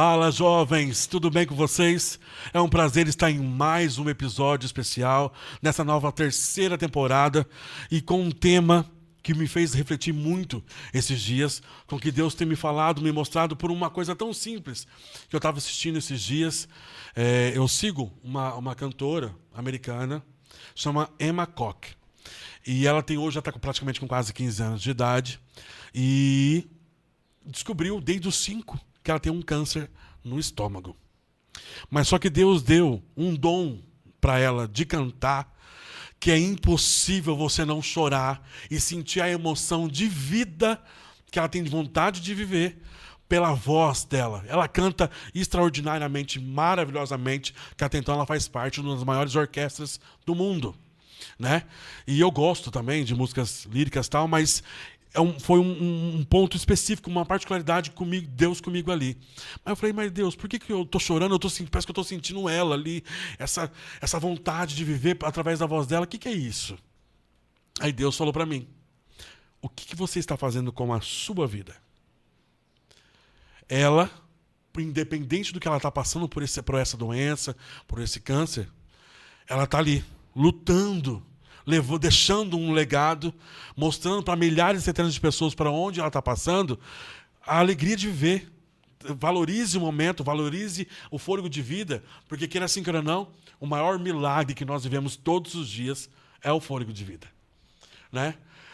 Fala, jovens, tudo bem com vocês? É um prazer estar em mais um episódio especial nessa nova terceira temporada e com um tema que me fez refletir muito esses dias, com que Deus tem me falado, me mostrado por uma coisa tão simples que eu estava assistindo esses dias. Eu sigo uma cantora americana, chama Emma Koch, e ela hoje já está praticamente com quase 15 anos de idade e descobriu desde os 5 que ela tem um câncer no estômago. Mas só que Deus deu um dom para ela de cantar, que é impossível você não chorar e sentir a emoção de vida que ela tem de vontade de viver pela voz dela. Ela canta extraordinariamente, maravilhosamente, que até então ela faz parte de uma das maiores orquestras do mundo, né? E eu gosto também de músicas líricas e tal, mas foi um ponto específico, uma particularidade comigo, Deus comigo ali. Mas eu falei, mas Deus, por que eu tô chorando? Parece que eu tô sentindo ela ali, essa vontade de viver através da voz dela. O que é isso? Aí Deus falou para mim, o que você está fazendo com a sua vida? Ela, independente do que ela está passando por essa doença, por esse câncer, ela está ali, lutando, deixando um legado, mostrando para milhares e centenas de pessoas para onde ela está passando a alegria de viver. Valorize o momento, valorize o fôlego de vida, porque queira assim, queira não, o maior milagre que nós vivemos todos os dias é o fôlego de vida, né?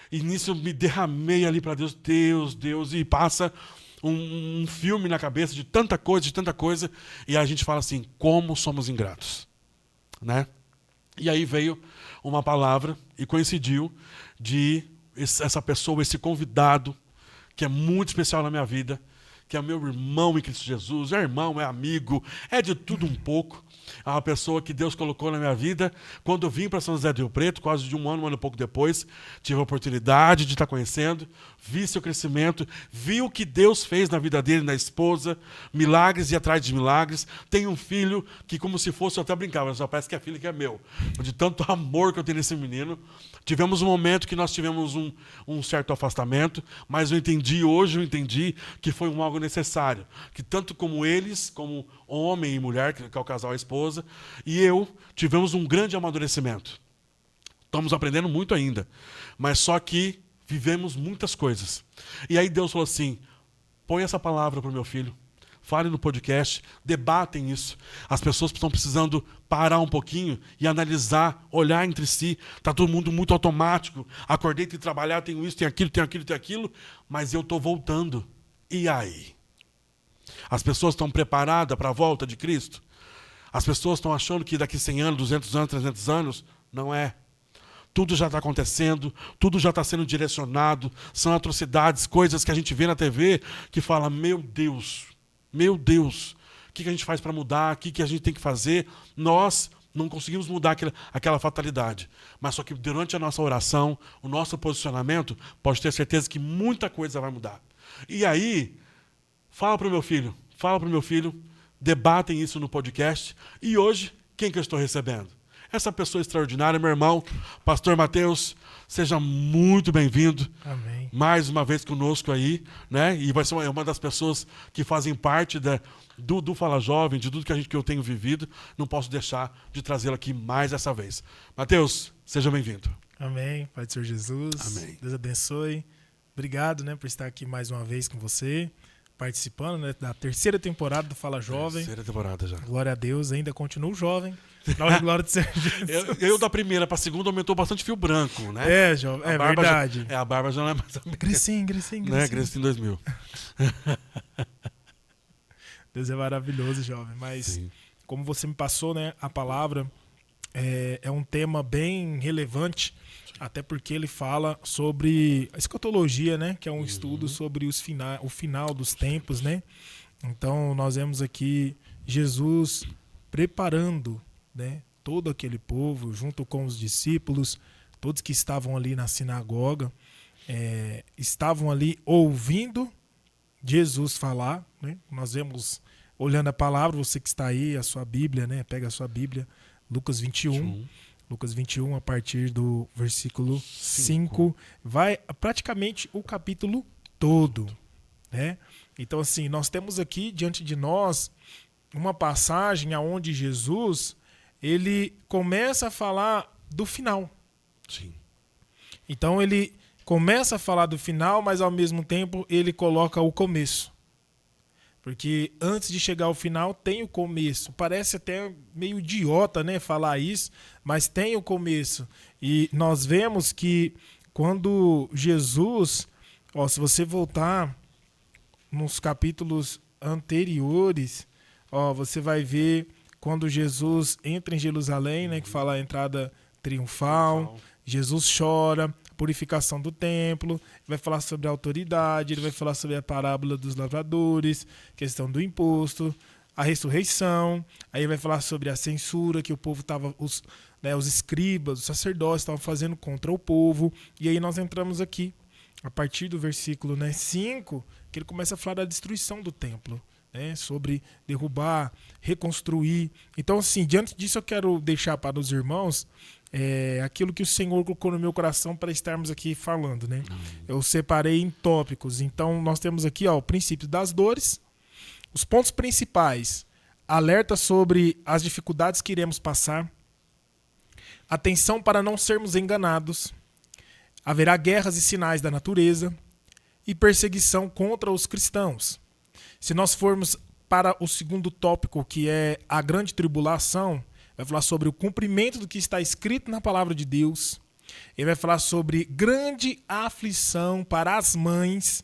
E nisso eu me derramei ali para Deus, e passa um filme na cabeça de tanta coisa, e a gente fala assim, como somos ingratos, né? E aí veio uma palavra e coincidiu de essa pessoa, esse convidado, que é muito especial na minha vida, que é meu irmão em Cristo Jesus, é irmão, é amigo, é de tudo um pouco. É uma pessoa que Deus colocou na minha vida. Quando eu vim para São José do Rio Preto, quase de um ano e pouco depois, tive a oportunidade de estar conhecendo, vi seu crescimento, vi o que Deus fez na vida dele, na esposa, milagres e atrás de milagres. Tem um filho que, como se fosse, eu até brincava, só parece que é filho que é meu. De tanto amor que eu tenho nesse menino. Tivemos um momento que nós tivemos um certo afastamento, mas hoje eu entendi que foi algo necessário. Que tanto como eles, como homem e mulher, que é o casal, a esposa, e eu, tivemos um grande amadurecimento. Estamos aprendendo muito ainda, mas só que vivemos muitas coisas. E aí Deus falou assim, põe essa palavra para o meu filho, fale no podcast, debatem isso. As pessoas estão precisando parar um pouquinho e analisar, olhar entre si. Está todo mundo muito automático. Acordei, tenho que trabalhar, tenho isso, tenho aquilo, mas eu estou voltando. E aí? As pessoas estão preparadas para a volta de Cristo? As pessoas estão achando que daqui 100 anos, 200 anos, 300 anos? Não é. Tudo já está acontecendo, tudo já está sendo direcionado, são atrocidades, coisas que a gente vê na TV que fala, meu Deus, o que a gente faz para mudar, o que a gente tem que fazer? Nós não conseguimos mudar aquela fatalidade, mas só que durante a nossa oração, o nosso posicionamento, pode ter certeza que muita coisa vai mudar. E aí, fala para o meu filho, debatem isso no podcast, e hoje, quem que eu estou recebendo? Essa pessoa extraordinária, meu irmão, Pastor Matheus, seja muito bem-vindo. Amém. Mais uma vez conosco aí, né? E vai ser uma das pessoas que fazem parte do Fala Jovem, de tudo que eu tenho vivido. Não posso deixar de trazê-lo aqui mais essa vez. Matheus, seja bem-vindo. Amém. Pai do Senhor Jesus. Amém. Deus abençoe. Obrigado, né, por estar aqui mais uma vez com você, participando, né, da terceira temporada do Fala Jovem. Terceira temporada já. Glória a Deus, ainda continuo jovem. Na glória do Senhor Jesus. Eu da primeira para a segunda aumentou bastante fio branco, né? É, jovem, é verdade. A barba já não é mais... Grecinho. Né? Grecinho 2000. Deus é maravilhoso, jovem. Mas, sim, como você me passou, né, a palavra, é um tema bem relevante, até porque ele fala sobre a escatologia, né, que é um estudo sobre o final dos tempos, né? Então, nós vemos aqui Jesus preparando, né, todo aquele povo, junto com os discípulos, todos que estavam ali na sinagoga, estavam ali ouvindo Jesus falar, né? Nós vemos, olhando a palavra, você que está aí, a sua Bíblia, né? Pega a sua Bíblia, Lucas 21. Lucas 21, a partir do versículo 5, vai praticamente o capítulo todo, né? Então, assim, nós temos aqui diante de nós uma passagem onde Jesus ele começa a falar do final. Sim. Então, ele começa a falar do final, mas ao mesmo tempo ele coloca o começo. Porque antes de chegar ao final tem o começo. Parece até meio idiota, né, falar isso, mas tem o começo. E nós vemos que quando Jesus, se você voltar nos capítulos anteriores, você vai ver quando Jesus entra em Jerusalém, né, que fala a entrada triunfal. Jesus chora, purificação do templo, vai falar sobre a autoridade, ele vai falar sobre a parábola dos lavradores, questão do imposto, a ressurreição, aí vai falar sobre a censura que o povo estava, os escribas, os sacerdotes estavam fazendo contra o povo, e aí nós entramos aqui, a partir do versículo 5, que ele começa a falar da destruição do templo, né, sobre derrubar, reconstruir. Então, assim, diante disso eu quero deixar para os irmãos aquilo que o Senhor colocou no meu coração para estarmos aqui falando, né? Eu separei em tópicos. Então, nós temos aqui o princípio das dores, os pontos principais, alerta sobre as dificuldades que iremos passar, atenção para não sermos enganados, haverá guerras e sinais da natureza e perseguição contra os cristãos. Se nós formos para o segundo tópico, que é a grande tribulação, vai falar sobre o cumprimento do que está escrito na palavra de Deus. Ele vai falar sobre grande aflição para as mães.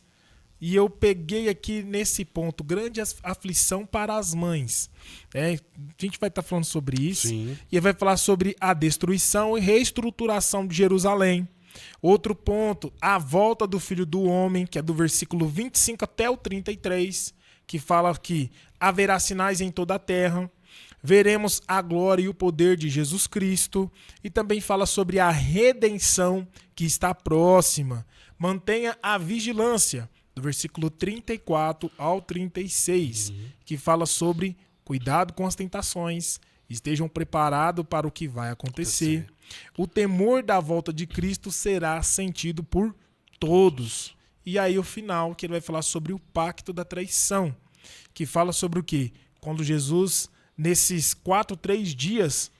E eu peguei aqui nesse ponto, grande aflição para as mães. A gente vai estar falando sobre isso. Sim. E ele vai falar sobre a destruição e reestruturação de Jerusalém. Outro ponto, a volta do Filho do Homem, que é do versículo 25 até o 33, que fala que haverá sinais em toda a terra. Veremos a glória e o poder de Jesus Cristo, e também fala sobre a redenção que está próxima. Mantenha a vigilância, do versículo 34 ao 36, que fala sobre cuidado com as tentações, estejam preparados para o que vai acontecer. O temor da volta de Cristo será sentido por todos. E aí o final, que ele vai falar sobre o pacto da traição, que fala sobre o quê? Quando Jesus, nesses 3 dias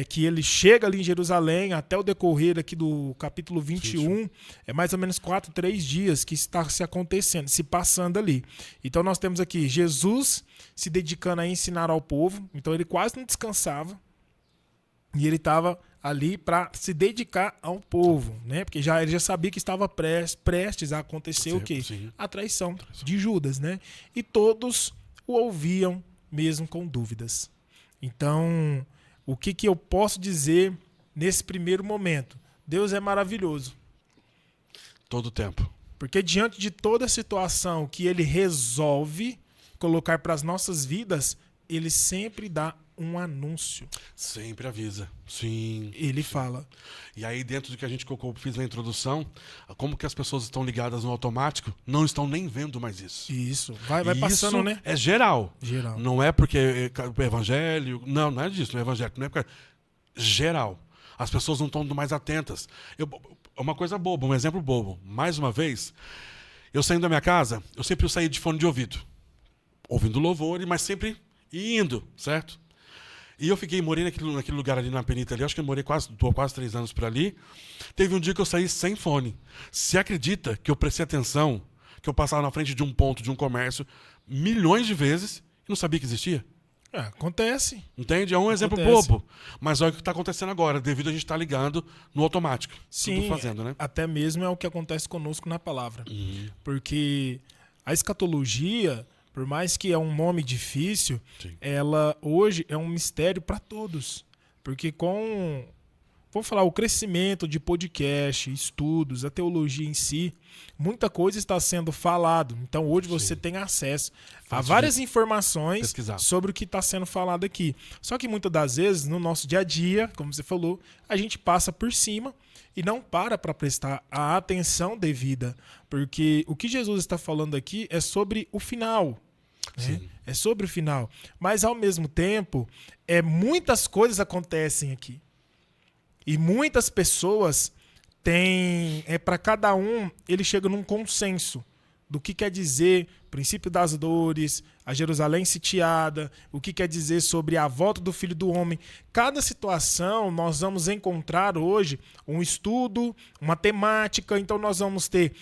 que ele chega ali em Jerusalém, até o decorrer aqui do capítulo 21, é mais ou menos 3 dias que está se acontecendo, se passando ali. Então nós temos aqui Jesus se dedicando a ensinar ao povo, então ele quase não descansava, e ele estava ali para se dedicar ao povo, né? Porque ele já sabia que estava prestes a acontecer o quê? A traição de Judas, né? E todos o ouviam mesmo com dúvidas. Então, o que eu posso dizer nesse primeiro momento? Deus é maravilhoso. Todo o tempo. Porque diante de toda a situação que ele resolve colocar para as nossas vidas, ele sempre dá um anúncio. Sempre avisa. Sim. Ele fala. E aí, dentro do que a gente colocou, fiz na introdução, como que as pessoas estão ligadas no automático, não estão nem vendo mais isso. Isso. Vai passando, isso, né? É geral. Geral. Não é porque o evangelho... Não é disso. O evangelho não é porque... Geral. As pessoas não estão mais atentas. Uma coisa boba, um exemplo bobo. Mais uma vez, eu saindo da minha casa, eu sempre saí de fone de ouvido. Ouvindo louvor, mas sempre indo, certo? E eu morei naquele lugar ali na Penita ali, acho que eu morei quase 3 anos por ali. Teve um dia que eu saí sem fone. Se acredita que eu prestei atenção, que eu passava na frente de um ponto, de um comércio, milhões de vezes e não sabia que existia? Acontece. Entende? É um exemplo bobo. Mas olha o que está acontecendo agora, devido a gente estar ligando no automático. Sim, tudo fazendo, né? Até mesmo é o que acontece conosco na palavra. Porque a escatologia, por mais que é um nome difícil, ela hoje é um mistério para todos. Porque vamos falar, o crescimento de podcast, estudos, a teologia em si, muita coisa está sendo falado. Então hoje você tem acesso a várias informações sobre o que está sendo falado aqui. Só que muitas das vezes, no nosso dia a dia, como você falou, a gente passa por cima e não para prestar a atenção devida. Porque o que Jesus está falando aqui é sobre o final. Né? É sobre o final. Mas, ao mesmo tempo, muitas coisas acontecem aqui. E muitas pessoas têm... para cada um, ele chega num consenso do que quer dizer princípio das dores, a Jerusalém sitiada, o que quer dizer sobre a volta do Filho do Homem. Cada situação nós vamos encontrar hoje um estudo, uma temática, então nós vamos ter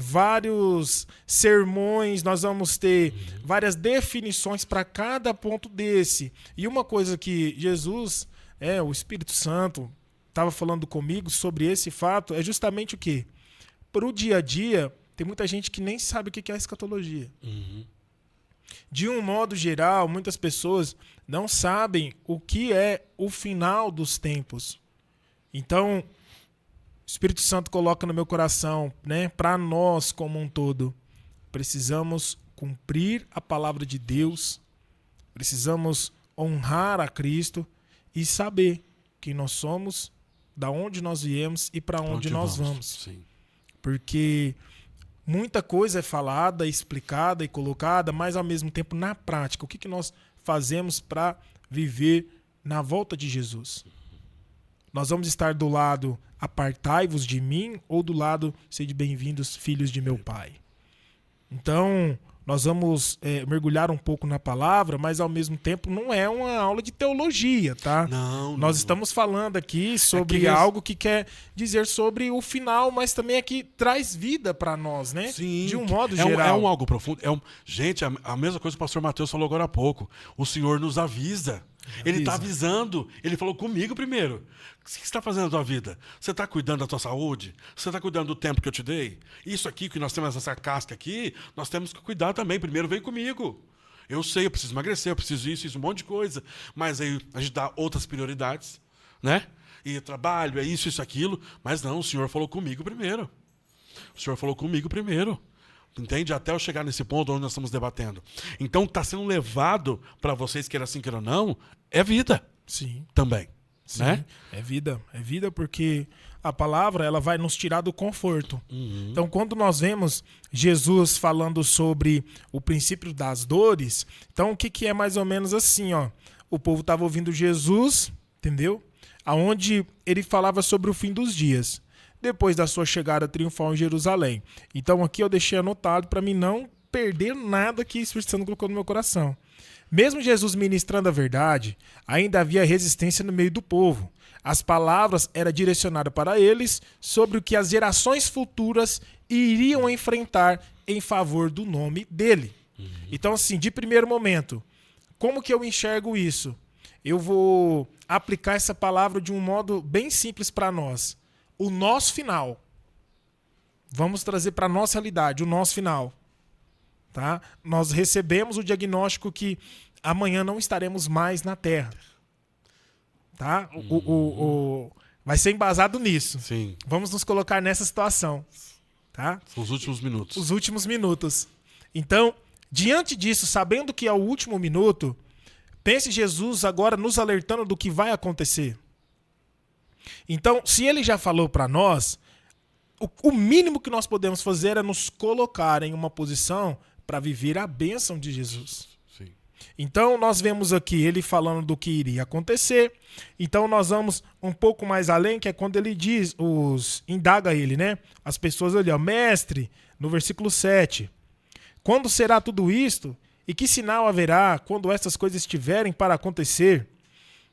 vários sermões, nós vamos ter várias definições para cada ponto desse. E uma coisa que Jesus, o Espírito Santo, estava falando comigo sobre esse fato é justamente o quê? Para o dia a dia, tem muita gente que nem sabe o que é a escatologia. De um modo geral, muitas pessoas não sabem o que é o final dos tempos. Então, o Espírito Santo coloca no meu coração, né, para nós como um todo, precisamos cumprir a palavra de Deus, precisamos honrar a Cristo e saber quem nós somos, da onde nós viemos e para onde nós vamos. Sim. Porque muita coisa é falada, explicada e colocada, mas ao mesmo tempo na prática, o que nós fazemos para viver na volta de Jesus? Nós vamos estar do lado apartai-vos de mim ou do lado sede bem-vindos, filhos de meu Pai? Então, nós vamos mergulhar um pouco na palavra, mas ao mesmo tempo não é uma aula de teologia, tá? Nós estamos falando aqui sobre algo que quer dizer sobre o final, mas também é que traz vida para nós, né? Sim, de um modo geral. É um algo profundo. Gente, a mesma coisa que o pastor Mateus falou agora há pouco. O Senhor nos avisa. Ele está avisando. Ele falou comigo primeiro. O que você está fazendo na tua vida? Você está cuidando da tua saúde? Você está cuidando do tempo que eu te dei? Isso aqui, que nós temos essa casca aqui, nós temos que cuidar também. Primeiro vem comigo. Eu sei, eu preciso emagrecer, eu preciso isso, um monte de coisa. Mas aí a gente dá outras prioridades, né? E trabalho, é isso, aquilo. Mas não, o Senhor falou comigo primeiro. O Senhor falou comigo primeiro. Entende? Até eu chegar nesse ponto onde nós estamos debatendo. Então, está sendo levado para vocês, queira assim, queira não, é vida. Sim. Também. Sim, né? É vida porque a palavra ela vai nos tirar do conforto. Então, quando nós vemos Jesus falando sobre o princípio das dores, então o que é mais ou menos assim, ó? O povo estava ouvindo Jesus, entendeu? Aonde ele falava sobre o fim dos dias, depois da sua chegada triunfal em Jerusalém. Então, aqui eu deixei anotado para mim não perder nada que o Espírito Santo colocou no meu coração. Mesmo Jesus ministrando a verdade, ainda havia resistência no meio do povo. As palavras eram direcionadas para eles sobre o que as gerações futuras iriam enfrentar em favor do nome dele. Então, assim, de primeiro momento, como que eu enxergo isso? Eu vou aplicar essa palavra de um modo bem simples para nós. O nosso final. Vamos trazer para a nossa realidade o nosso final. Tá? Nós recebemos o diagnóstico que amanhã não estaremos mais na Terra. Tá? Vai ser embasado nisso. Sim. Vamos nos colocar nessa situação. Tá? Os últimos minutos. Os últimos minutos. Então, diante disso, sabendo que é o último minuto, pense Jesus agora nos alertando do que vai acontecer. Então, se ele já falou para nós, o mínimo que nós podemos fazer é nos colocar em uma posição para viver a bênção de Jesus. Sim. Então, nós vemos aqui ele falando do que iria acontecer. Então, nós vamos um pouco mais além, que é quando ele diz, indaga ele, né? As pessoas ali, ó, mestre, no versículo 7. Quando será tudo isto? E que sinal haverá quando estas coisas estiverem para acontecer?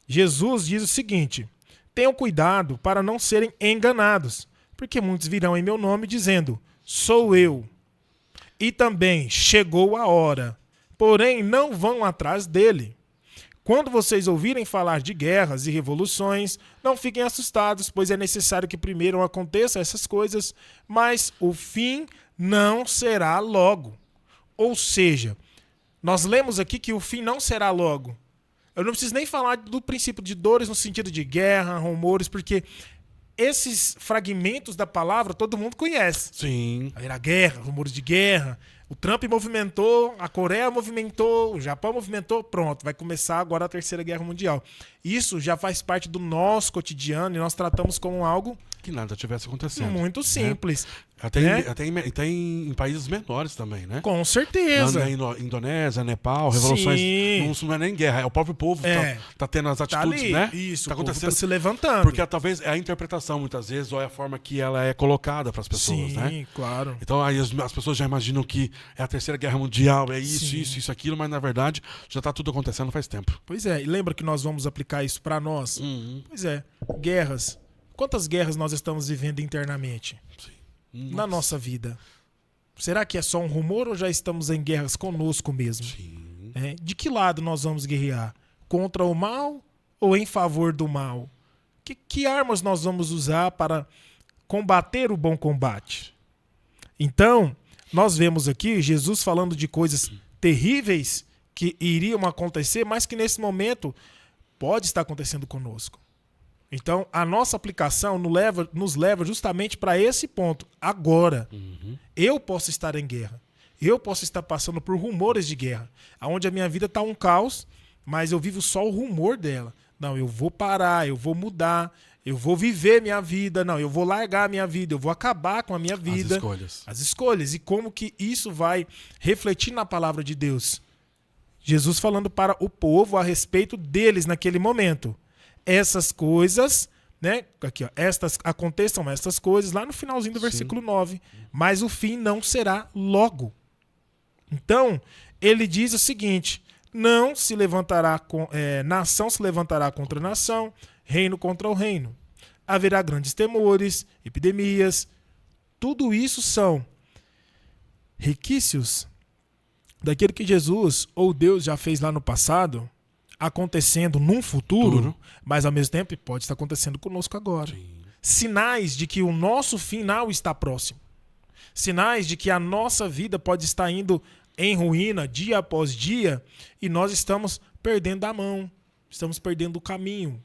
Jesus diz o seguinte: tenham cuidado para não serem enganados, porque muitos virão em meu nome dizendo, sou eu. E também chegou a hora, porém não vão atrás dele. Quando vocês ouvirem falar de guerras e revoluções, não fiquem assustados, pois é necessário que primeiro aconteçam essas coisas, mas o fim não será logo. Ou seja, nós lemos aqui que o fim não será logo. Eu não preciso nem falar do princípio de dores no sentido de guerra, rumores, porque esses fragmentos da palavra todo mundo conhece. Sim. A guerra, rumores de guerra. O Trump movimentou, a Coreia movimentou, o Japão movimentou, pronto, vai começar agora a Terceira Guerra Mundial. Isso já faz parte do nosso cotidiano e nós tratamos como algo que nada tivesse acontecendo. Muito simples. Até em países menores também, né? Com certeza. Na Indonésia, Nepal, revoluções. Não é nem guerra, é o próprio povo tá tendo as atitudes, ali, né? Isso, tá acontecendo, o povo tá se levantando. Porque talvez é a interpretação, muitas vezes, ou é a forma que ela é colocada para as pessoas, né? Sim, claro. Então aí as pessoas já imaginam que é a Terceira Guerra Mundial, é isso, aquilo, mas na verdade já tá tudo acontecendo faz tempo. Pois é, e lembra que nós vamos aplicar isso para nós? Pois é, guerras. Quantas guerras nós estamos vivendo internamente? Sim. Na nossa vida. Será que é só um rumor ou já estamos em guerras conosco mesmo? Sim. De que lado nós vamos guerrear? Contra o mal ou em favor do mal? Que armas nós vamos usar para combater o bom combate? Então, nós vemos aqui Jesus falando de coisas terríveis que iriam acontecer, mas que nesse momento pode estar acontecendo conosco. Então, a nossa aplicação nos leva justamente para esse ponto. Agora, eu posso estar em guerra. Eu posso estar passando por rumores de guerra, onde a minha vida está um caos, mas eu vivo só o rumor dela. Não, eu vou parar, eu vou mudar, eu vou viver minha vida. Não, eu vou largar a minha vida, eu vou acabar com a minha vida. As escolhas. E como que isso vai refletir na palavra de Deus? Jesus falando para o povo a respeito deles naquele momento. Essas coisas, né? Aqui, ó, aconteçam estas coisas lá no finalzinho do versículo 9. Mas o fim não será logo. Então, ele diz o seguinte: não se levantará nação se levantará contra nação, reino contra o reino. Haverá grandes temores, epidemias. Tudo isso são requisitos daquilo que Jesus ou Deus já fez lá no passado, acontecendo num futuro, mas ao mesmo tempo pode estar acontecendo conosco agora. Sim. Sinais de que o nosso final está próximo. Sinais de que a nossa vida pode estar indo em ruína dia após dia e nós estamos perdendo a mão, estamos perdendo o caminho.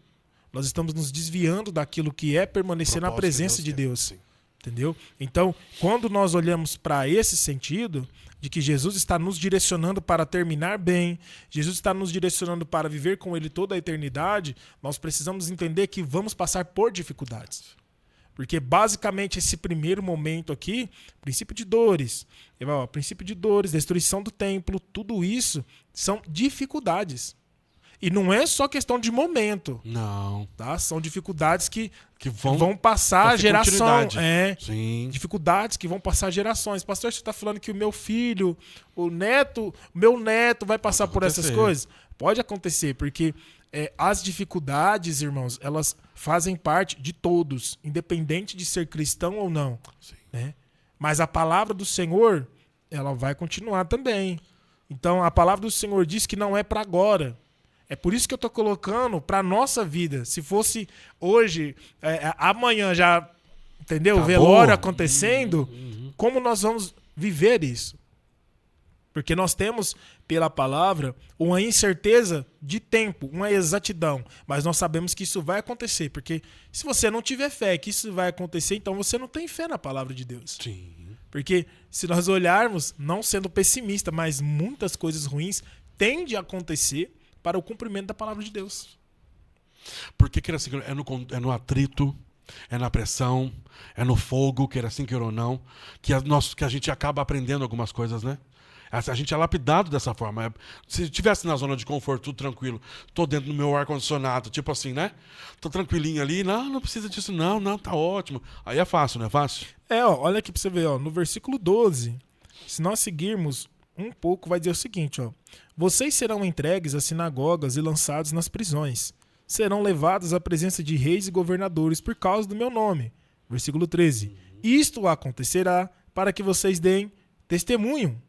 Nós estamos nos desviando daquilo que é permanecer na presença de Deus. Entendeu? Então, quando nós olhamos para esse sentido, de que Jesus está nos direcionando para terminar bem, Jesus está nos direcionando para viver com Ele toda a eternidade, nós precisamos entender que vamos passar por dificuldades. Porque basicamente esse primeiro momento aqui, princípio de dores, destruição do templo, tudo isso são dificuldades. E não é só questão de momento. Não. Tá? São dificuldades que vão passar gerações. Sim. Dificuldades que vão passar gerações. Pastor, você está falando que o meu filho, o meu neto vai passar por essas coisas? Pode acontecer, porque as dificuldades, irmãos, elas fazem parte de todos, independente de ser cristão ou não. Sim. Né? Mas a palavra do Senhor, ela vai continuar também. Então, a palavra do Senhor diz que não é para agora. É por isso que eu estou colocando para a nossa vida. Se fosse hoje, amanhã já, entendeu? O velório acontecendo, como nós vamos viver isso? Porque nós temos, pela palavra, uma incerteza de tempo, uma exatidão. Mas nós sabemos que isso vai acontecer. Porque se você não tiver fé que isso vai acontecer, então você não tem fé na palavra de Deus. Sim. Porque se nós olharmos, não sendo pessimista, mas muitas coisas ruins tendem a acontecer para o cumprimento da palavra de Deus. Porque queira assim, é no atrito, é na pressão, é no fogo, queira assim, queira ou não, que a gente acaba aprendendo algumas coisas, né? A gente é lapidado dessa forma. Se estivesse na zona de conforto, tudo tranquilo, tô dentro do meu ar-condicionado, tipo assim, né? Tô tranquilinho ali, não precisa disso, não, tá ótimo. Aí é fácil, não é fácil? Olha aqui pra você ver, no versículo 12, se nós seguirmos um pouco, vai dizer o seguinte, vocês serão entregues às sinagogas e lançados nas prisões. Serão levados à presença de reis e governadores por causa do meu nome. Versículo 13. Isto acontecerá para que vocês deem testemunho.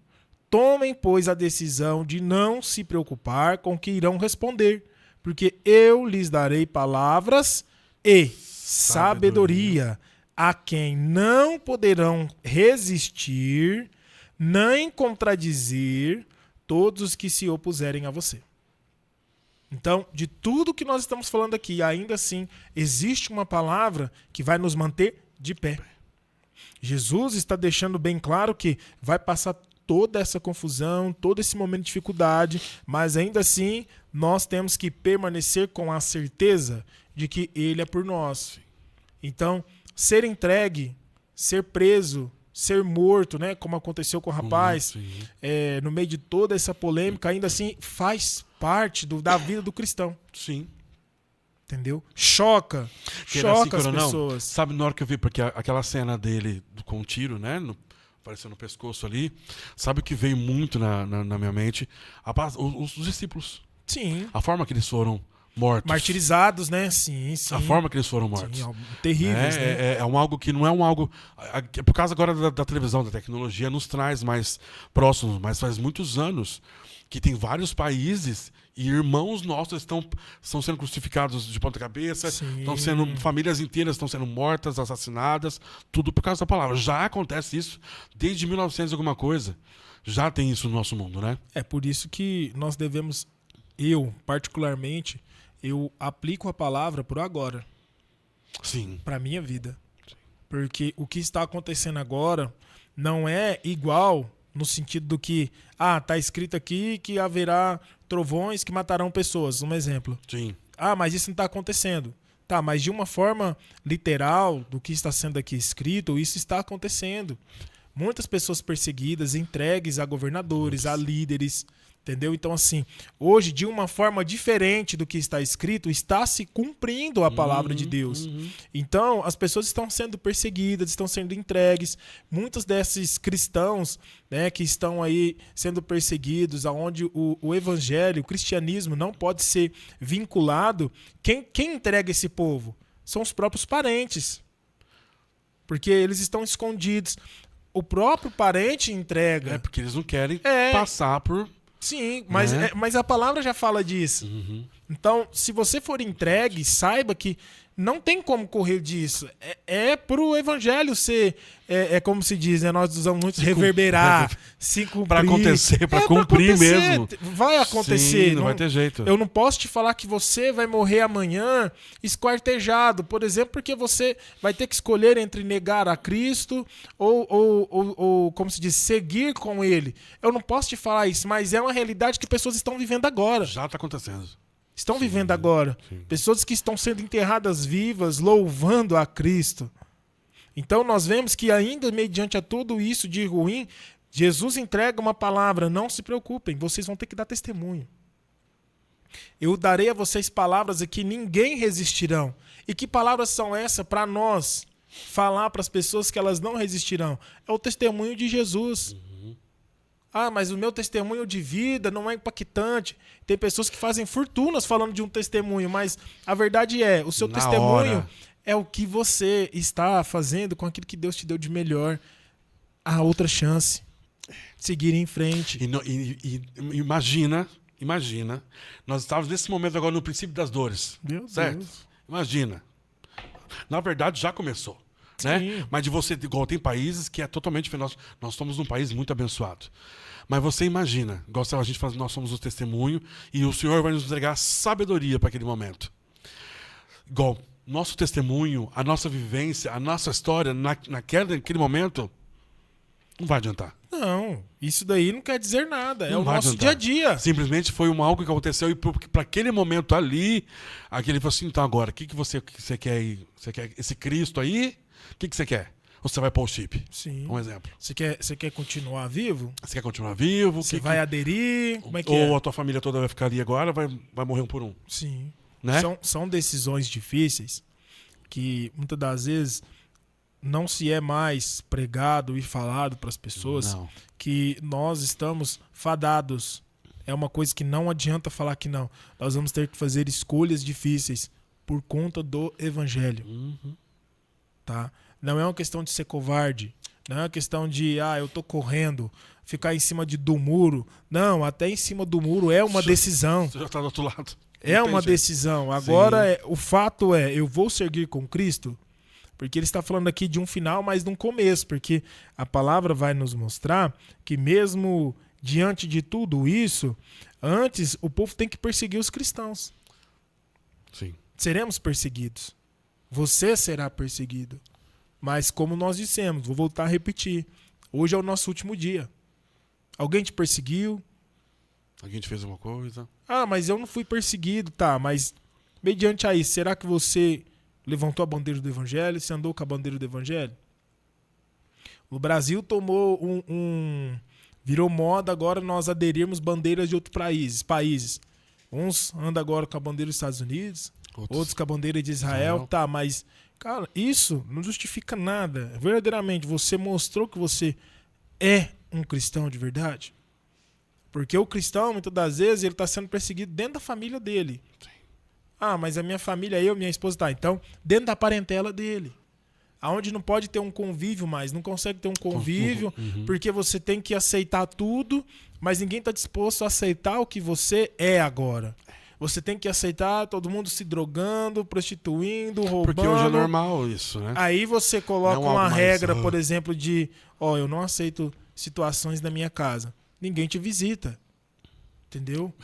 Tomem, pois, a decisão de não se preocupar com o que irão responder, porque eu lhes darei palavras e sabedoria a quem não poderão resistir nem contradizer todos os que se opuserem a você. Então, de tudo que nós estamos falando aqui, ainda assim, existe uma palavra que vai nos manter de pé. Jesus está deixando bem claro que vai passar toda essa confusão, todo esse momento de dificuldade, mas ainda assim, nós temos que permanecer com a certeza de que Ele é por nós. Então, ser entregue ser preso, ser morto, né? Como aconteceu com o rapaz, Sim. no meio de toda essa polêmica, ainda assim faz parte da vida do cristão. Sim. Entendeu? Choca Assim, as coronel, pessoas. sabe, na hora que eu vi, porque aquela cena dele com um tiro, né? Apareceu no pescoço ali. Sabe o que veio muito na minha mente? Os discípulos. Sim. A forma que eles foram mortos. Martirizados, né? Sim, sim. A forma que eles foram mortos. Sim, terríveis, né? É um algo que não é um algo... Por causa agora da televisão, da tecnologia, nos traz mais próximos, mas faz muitos anos que tem vários países e irmãos nossos estão sendo crucificados de ponta cabeça, famílias inteiras estão sendo mortas, assassinadas, tudo por causa da palavra. Já acontece isso desde 1900 e alguma coisa. Já tem isso no nosso mundo, né? É por isso que nós devemos, eu particularmente, eu aplico a palavra por agora. Sim. Para minha vida. Porque o que está acontecendo agora não é igual no sentido do que, tá escrito aqui que haverá trovões que matarão pessoas, um exemplo. Sim. Mas isso não está acontecendo. Tá, mas de uma forma literal do que está sendo aqui escrito, isso está acontecendo. Muitas pessoas perseguidas, entregues a governadores, a líderes, entendeu? Então, assim, hoje, de uma forma diferente do que está escrito, está se cumprindo a palavra de Deus. Então, as pessoas estão sendo perseguidas, estão sendo entregues. Muitos desses cristãos, né, que estão aí sendo perseguidos, aonde o evangelho, o cristianismo não pode ser vinculado. Quem entrega esse povo? São os próprios parentes. Porque eles estão escondidos. O próprio parente entrega. Porque eles não querem passar por... Sim, mas a palavra já fala disso. Então, se você for entregue, saiba que não tem como correr disso. É pro evangelho ser, como se diz, né? Nós usamos muito reverberar, se cumprir. Para acontecer, para cumprir mesmo. Vai acontecer. Sim, não vai ter jeito. Eu não posso te falar que você vai morrer amanhã esquartejado, por exemplo, porque você vai ter que escolher entre negar a Cristo ou como se diz, seguir com Ele. Eu não posso te falar isso, mas é uma realidade que pessoas estão vivendo agora. Já está acontecendo. Estão vivendo agora. Sim. Pessoas que estão sendo enterradas vivas, louvando a Cristo. Então nós vemos que ainda mediante a tudo isso de ruim, Jesus entrega uma palavra, não se preocupem, vocês vão ter que dar testemunho. Eu darei a vocês palavras a que ninguém resistirão. E que palavras são essas para nós falar para as pessoas que elas não resistirão? É o testemunho de Jesus. Mas o meu testemunho de vida não é impactante. Tem pessoas que fazem fortunas falando de um testemunho, mas a verdade o seu testemunho é o que você está fazendo com aquilo que Deus te deu de melhor. A outra chance. Seguir em frente. E imagina, nós estávamos nesse momento agora no princípio das dores. Meu certo? Deus. Imagina. Na verdade, já começou. Né? Mas de você, igual tem países que é totalmente diferente. Nós somos um país muito abençoado. Mas você imagina, igual a gente fala, nós somos o testemunho e o Senhor vai nos entregar sabedoria para aquele momento. Igual, nosso testemunho, a nossa vivência, a nossa história, naquele momento, não vai adiantar. Não, isso daí não quer dizer nada. Não é o nosso adiantar. dia a dia. Simplesmente foi algo que aconteceu e para aquele momento ali, aquele falou assim, então agora, o que você quer aí? Você quer esse Cristo aí? O que você quer? Ou você vai pôr o chip? Sim. Um exemplo. Você quer continuar vivo? Você quer continuar vivo? Você vai aderir? Como é que Ou a tua família toda vai ficar ali agora, vai morrer um por um? Sim. Né? São decisões difíceis que muitas das vezes não se é mais pregado e falado para as pessoas que nós estamos fadados. É uma coisa que não adianta falar que não. Nós vamos ter que fazer escolhas difíceis por conta do evangelho. Tá? Não é uma questão de ser covarde. Não é uma questão de, eu tô correndo, ficar em cima do muro. Não, até em cima do muro é uma decisão. Você já está do outro lado. É uma decisão. Agora, o fato eu vou seguir com Cristo? Porque ele está falando aqui de um final, mas de um começo. Porque a palavra vai nos mostrar que mesmo diante de tudo isso, antes o povo tem que perseguir os cristãos. Sim. Seremos perseguidos. Você será perseguido. Mas como nós dissemos, vou voltar a repetir. Hoje é o nosso último dia. Alguém te perseguiu? Alguém te fez alguma coisa? Mas eu não fui perseguido, tá. Mas mediante aí, será que você levantou a bandeira do evangelho? Você andou com a bandeira do evangelho? O Brasil tomou virou moda agora nós aderirmos bandeiras de outros países. Uns andam agora com a bandeira dos Estados Unidos, outros com a bandeira de Israel. Tá, mas, cara, isso não justifica nada. Verdadeiramente, você mostrou que você é um cristão de verdade? Porque o cristão, muitas das vezes, ele está sendo perseguido dentro da família dele. Sim. Ah, mas a minha família, eu, minha esposa, tá. Então, dentro da parentela dele. Aonde não pode ter um convívio mais, não consegue ter um convívio, porque você tem que aceitar tudo, mas ninguém está disposto a aceitar o que você é agora. Você tem que aceitar todo mundo se drogando, prostituindo, roubando. Porque hoje é normal isso, né? Aí você coloca uma regra, por exemplo, de eu não aceito situações na minha casa. Ninguém te visita. Entendeu?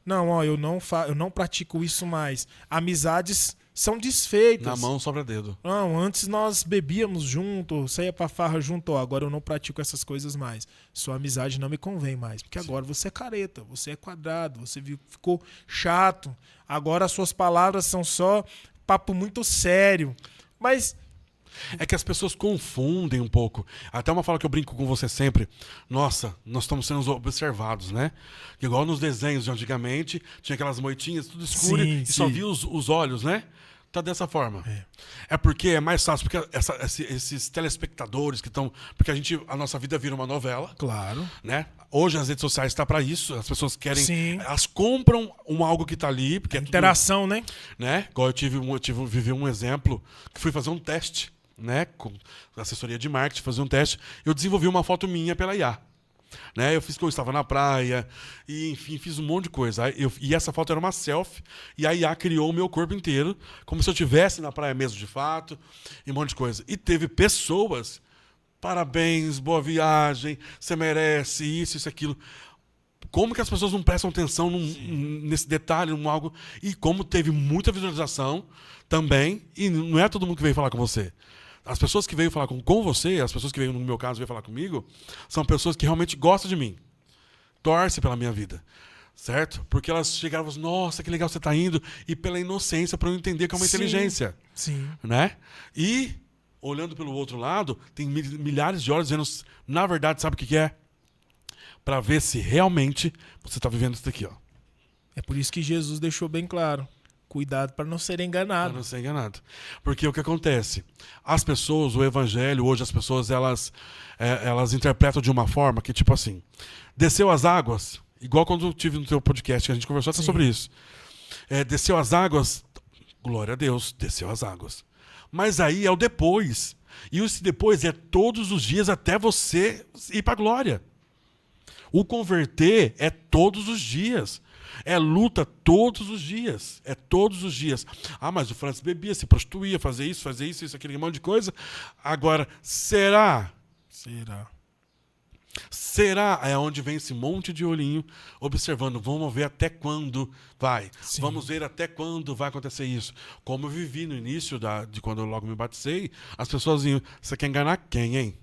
Não, eu não pratico isso mais. Amizades são desfeitas. Na mão sobra dedo. Não, antes nós bebíamos junto, saía pra farra junto. Agora eu não pratico essas coisas mais. Sua amizade não me convém mais. Porque agora você é careta, você é quadrado, você ficou chato. Agora as suas palavras são só papo muito sério. Mas... é que as pessoas confundem um pouco. Até uma fala que eu brinco com você sempre. Nossa, nós estamos sendo observados, né? Igual nos desenhos de antigamente, tinha aquelas moitinhas, tudo escuro, e só via os olhos, né? Tá dessa forma. É porque é mais fácil, porque esses telespectadores que estão... porque a nossa vida vira uma novela. Claro. Né? Hoje as redes sociais estão para isso, as pessoas querem... Sim. Elas compram algo que está ali. Porque é interação, tudo, né? Igual eu vivi um exemplo, que fui fazer um teste, né, com assessoria de marketing, fazer um teste, eu desenvolvi uma foto minha pela IA. Né? Eu fiz que eu estava na praia, e enfim, fiz um monte de coisa. E essa foto era uma selfie, e a IA criou o meu corpo inteiro, como se eu estivesse na praia mesmo, de fato, e um monte de coisa. E teve pessoas, parabéns, boa viagem, você merece isso, aquilo. Como que as pessoas não prestam atenção nesse detalhe, num algo, e como teve muita visualização também, e não é todo mundo que veio falar com você. As pessoas que veio falar com você, as pessoas que veio, no meu caso, veio falar comigo, são pessoas que realmente gostam de mim. Torcem pela minha vida. Certo? Porque elas chegaram e falaram, nossa, que legal você está indo. E pela inocência, para eu entender que é uma inteligência. Sim. Né? E, olhando pelo outro lado, tem milhares de olhos vendo, na verdade, sabe o que é? Para ver se realmente você está vivendo isso daqui. Ó. É por isso que Jesus deixou bem claro. Cuidado para não ser enganado. Para não ser enganado. Porque o que acontece? As pessoas, o evangelho, hoje as pessoas, elas interpretam de uma forma que, tipo assim, desceu as águas, igual quando eu tive no teu podcast, que a gente conversou até sobre isso. Desceu as águas, glória a Deus, desceu as águas. Mas aí é o depois. E esse depois é todos os dias até você ir para a glória. O converter é todos os dias. É luta todos os dias. É todos os dias. Ah, mas o Francis bebia, se prostituía, fazia isso, aquele monte de coisa. Agora, será? Será? É onde vem esse monte de olhinho observando. Vamos ver até quando vai. Sim. Vamos ver até quando vai acontecer isso. Como eu vivi no início de quando eu logo me batizei, as pessoas iam, você quer enganar quem, hein?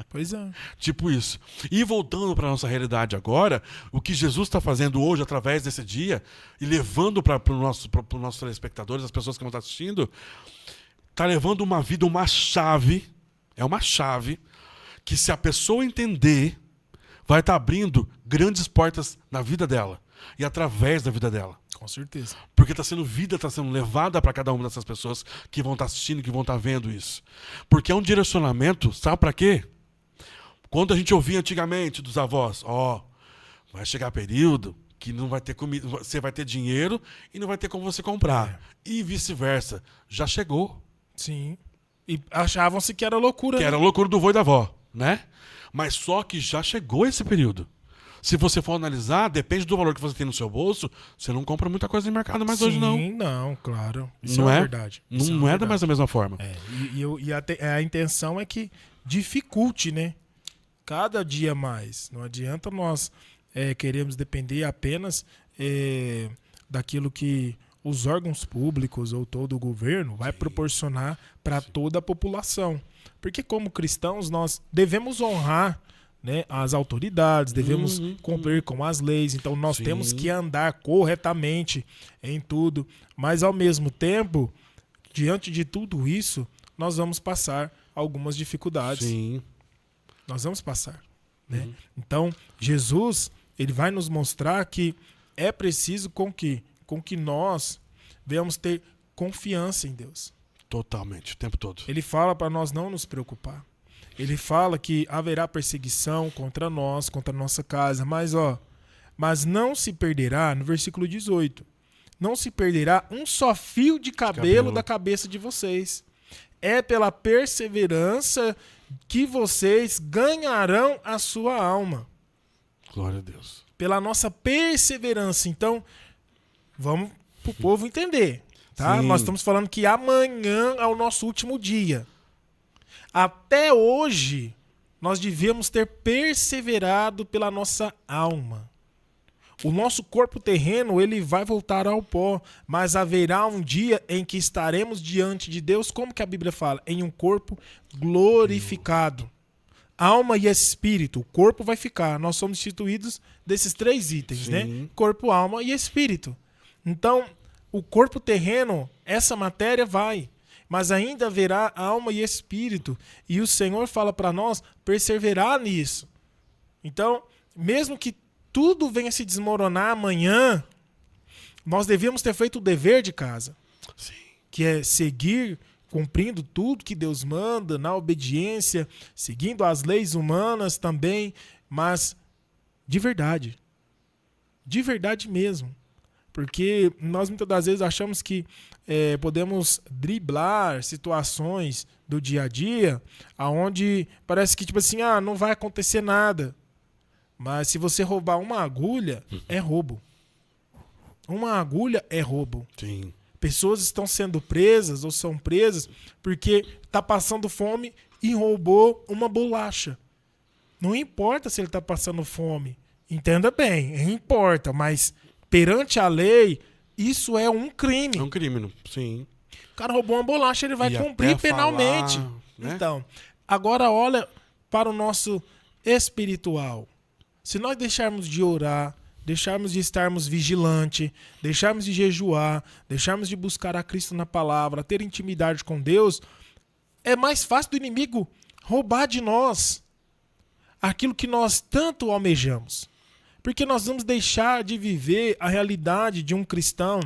Pois é. Tipo isso. E voltando para a nossa realidade agora, o que Jesus está fazendo hoje através desse dia e levando para os nossos telespectadores, as pessoas que vão estar assistindo, está levando uma vida, uma chave, é uma chave que se a pessoa entender, vai estar abrindo grandes portas na vida dela e através da vida dela. Com certeza. Porque está sendo levada para cada uma dessas pessoas que vão estar assistindo, que vão estar vendo isso. Porque é um direcionamento, sabe para quê? Quando a gente ouvia antigamente dos avós, vai chegar período que não vai ter comida, você vai ter dinheiro e não vai ter como você comprar. E vice-versa. Já chegou. Sim. E achavam-se que era loucura. Que era loucura do vô e da avó, né? Mas só que já chegou esse período. Se você for analisar, depende do valor que você tem no seu bolso, você não compra muita coisa no mercado mais hoje, não. Sim, não, claro. Isso não é verdade. Não é mais da mesma forma. A intenção é que dificulte, né? Cada dia mais. Não adianta nós queremos depender apenas daquilo que os órgãos públicos ou todo o governo vai proporcionar para toda a população. Porque como cristãos nós devemos honrar, né, as autoridades, devemos cumprir com as leis, então nós temos que andar corretamente em tudo, mas ao mesmo tempo, diante de tudo isso, nós vamos passar algumas dificuldades. Sim. Nós vamos passar, né? Então, Jesus, ele vai nos mostrar que é preciso com que nós venhamos ter confiança em Deus. Totalmente, o tempo todo. Ele fala para nós não nos preocupar. Ele fala que haverá perseguição contra nós, contra a nossa casa, mas não se perderá, no versículo 18, não se perderá um só fio de cabelo da cabeça de vocês. É pela perseverança que vocês ganharão a sua alma. Glória a Deus. Pela nossa perseverança. Então, vamos pro povo entender, tá? Sim. Nós estamos falando que amanhã é o nosso último dia. Até hoje, nós devemos ter perseverado pela nossa alma. O nosso corpo terreno, ele vai voltar ao pó, mas haverá um dia em que estaremos diante de Deus, como que a Bíblia fala? Em um corpo glorificado. Alma e espírito. O corpo vai ficar. Nós somos instituídos desses 3 itens, né? Corpo, alma e espírito. Então, o corpo terreno, essa matéria vai, mas ainda haverá alma e espírito. E o Senhor fala para nós perseverar nisso. Então, mesmo que tudo venha se desmoronar amanhã, nós devemos ter feito o dever de casa. Sim. Que é seguir cumprindo tudo que Deus manda, na obediência, seguindo as leis humanas também, mas de verdade. De verdade mesmo. Porque nós muitas das vezes achamos que podemos driblar situações do dia a dia, onde parece que tipo assim, não vai acontecer nada. Mas se você roubar uma agulha, é roubo. Uma agulha é roubo. Sim. Pessoas estão sendo presas ou são presas porque está passando fome e roubou uma bolacha. Não importa se ele está passando fome. Entenda bem, importa. Mas perante a lei, isso é um crime. É um crime, sim. O cara roubou uma bolacha, ele vai cumprir penalmente. Falar, né? Então, agora olha para o nosso espiritual. Se nós deixarmos de orar, deixarmos de estarmos vigilantes, deixarmos de jejuar, deixarmos de buscar a Cristo na palavra, ter intimidade com Deus, é mais fácil do inimigo roubar de nós aquilo que nós tanto almejamos. Porque nós vamos deixar de viver a realidade de um cristão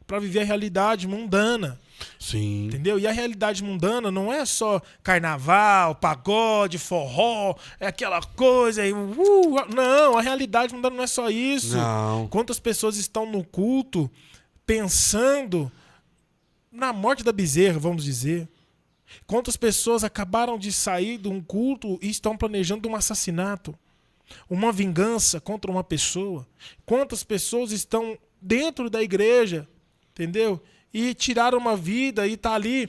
para viver a realidade mundana. Sim. Entendeu? E a realidade mundana não é só carnaval, pagode, forró, é aquela coisa aí. Não, a realidade mundana não é só isso. Não. Quantas pessoas estão no culto pensando na morte da bezerra, vamos dizer. Quantas pessoas acabaram de sair de um culto e estão planejando um assassinato, uma vingança contra uma pessoa. Quantas pessoas estão dentro da igreja, entendeu? E tiraram uma vida e tá ali,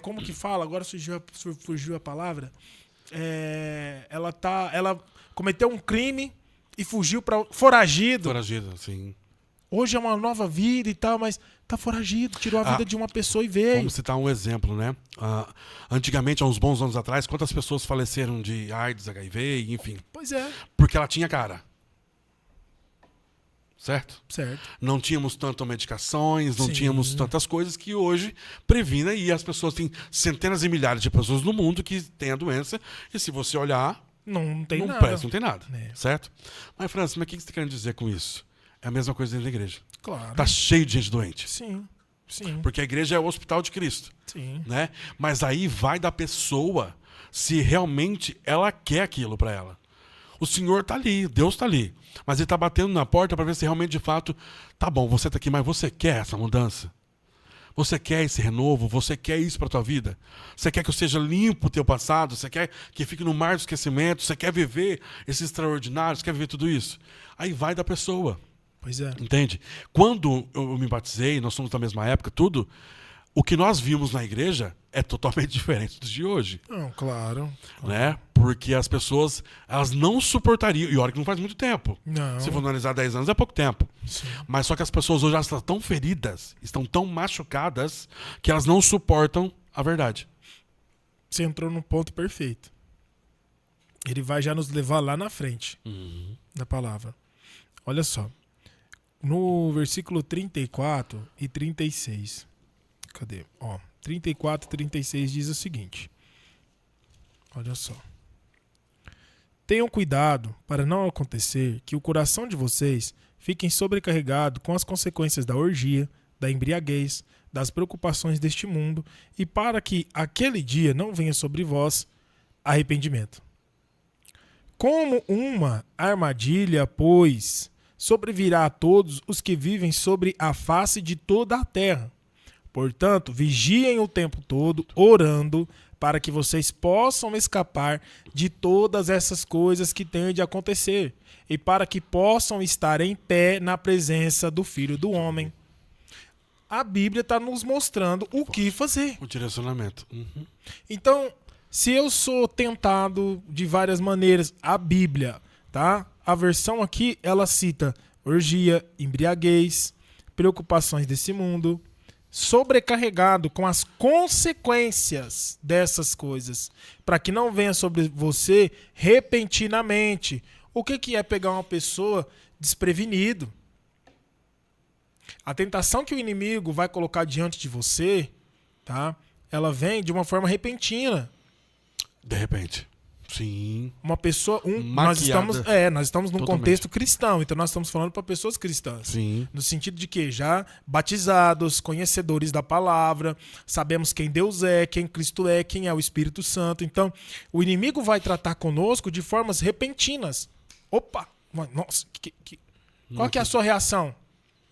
como que fala? Agora fugiu a palavra. Ela cometeu um crime e fugiu para foragido. Foragido, sim. Hoje é uma nova vida e tal, mas tá foragido, tirou a vida de uma pessoa e veio. Vamos citar um exemplo, né? Antigamente, há uns bons anos atrás, quantas pessoas faleceram de AIDS, HIV, enfim. Pois é. Porque ela tinha cara. Certo? Certo. Não tínhamos tantas medicações, não Sim. tínhamos tantas coisas que hoje previna, e as pessoas têm centenas e milhares de pessoas no mundo que têm a doença, e se você olhar, Não tem não nada. presta, não tem nada. É. Certo? Mas, Francis, mas o que você está querendo dizer com isso? É a mesma coisa dentro da igreja. Claro. Tá cheio de gente doente. Sim. Sim. Porque a igreja é o hospital de Cristo. Sim. Né? Mas aí vai da pessoa se realmente ela quer aquilo para ela. O Senhor tá ali, Deus tá ali. Mas ele tá batendo na porta para ver se realmente, de fato, tá bom, você tá aqui, mas você quer essa mudança? Você quer esse renovo? Você quer isso para tua vida? Você quer que eu seja limpo o teu passado? Você quer que fique no mar do esquecimento? Você quer viver esse extraordinário? Você quer viver tudo isso? Aí vai da pessoa. Pois é. Entende? Quando eu me batizei, nós somos da mesma época, tudo, o que nós vimos na igreja é totalmente diferente do de hoje. Não, claro. Né? Porque as pessoas, elas não suportariam, e olha que não faz muito tempo. Não. Se for analisar 10 anos, é pouco tempo. Sim. Mas só que as pessoas hoje elas estão tão feridas, estão tão machucadas, que elas não suportam a verdade. Você entrou num ponto perfeito. Ele vai já nos levar lá na frente da palavra. Olha só. No versículo 34 e 36. Cadê? 34 e 36 diz o seguinte. Olha só. Tenham cuidado para não acontecer que o coração de vocês fique sobrecarregado com as consequências da orgia, da embriaguez, das preocupações deste mundo, e para que aquele dia não venha sobre vós arrependimento. Como uma armadilha, pois, sobrevirá a todos os que vivem sobre a face de toda a terra. Portanto, vigiem o tempo todo, orando, para que vocês possam escapar de todas essas coisas que têm de acontecer, e para que possam estar em pé na presença do Filho do Homem. A Bíblia está nos mostrando o que fazer. O direcionamento. Uhum. Então, se eu sou tentado de várias maneiras, a Bíblia, tá? A versão aqui, ela cita orgia, embriaguez, preocupações desse mundo, sobrecarregado com as consequências dessas coisas, para que não venha sobre você repentinamente. O que é pegar uma pessoa desprevenido? A tentação que o inimigo vai colocar diante de você, tá? Ela vem de uma forma repentina. De repente. Sim. Uma pessoa, nós estamos num contexto cristão, então nós estamos falando para pessoas cristãs. Sim. No sentido de que já batizados, conhecedores da palavra, sabemos quem Deus é, quem Cristo é, quem é o Espírito Santo. Então, o inimigo vai tratar conosco de formas repentinas. Opa, nossa, qual que é a sua reação?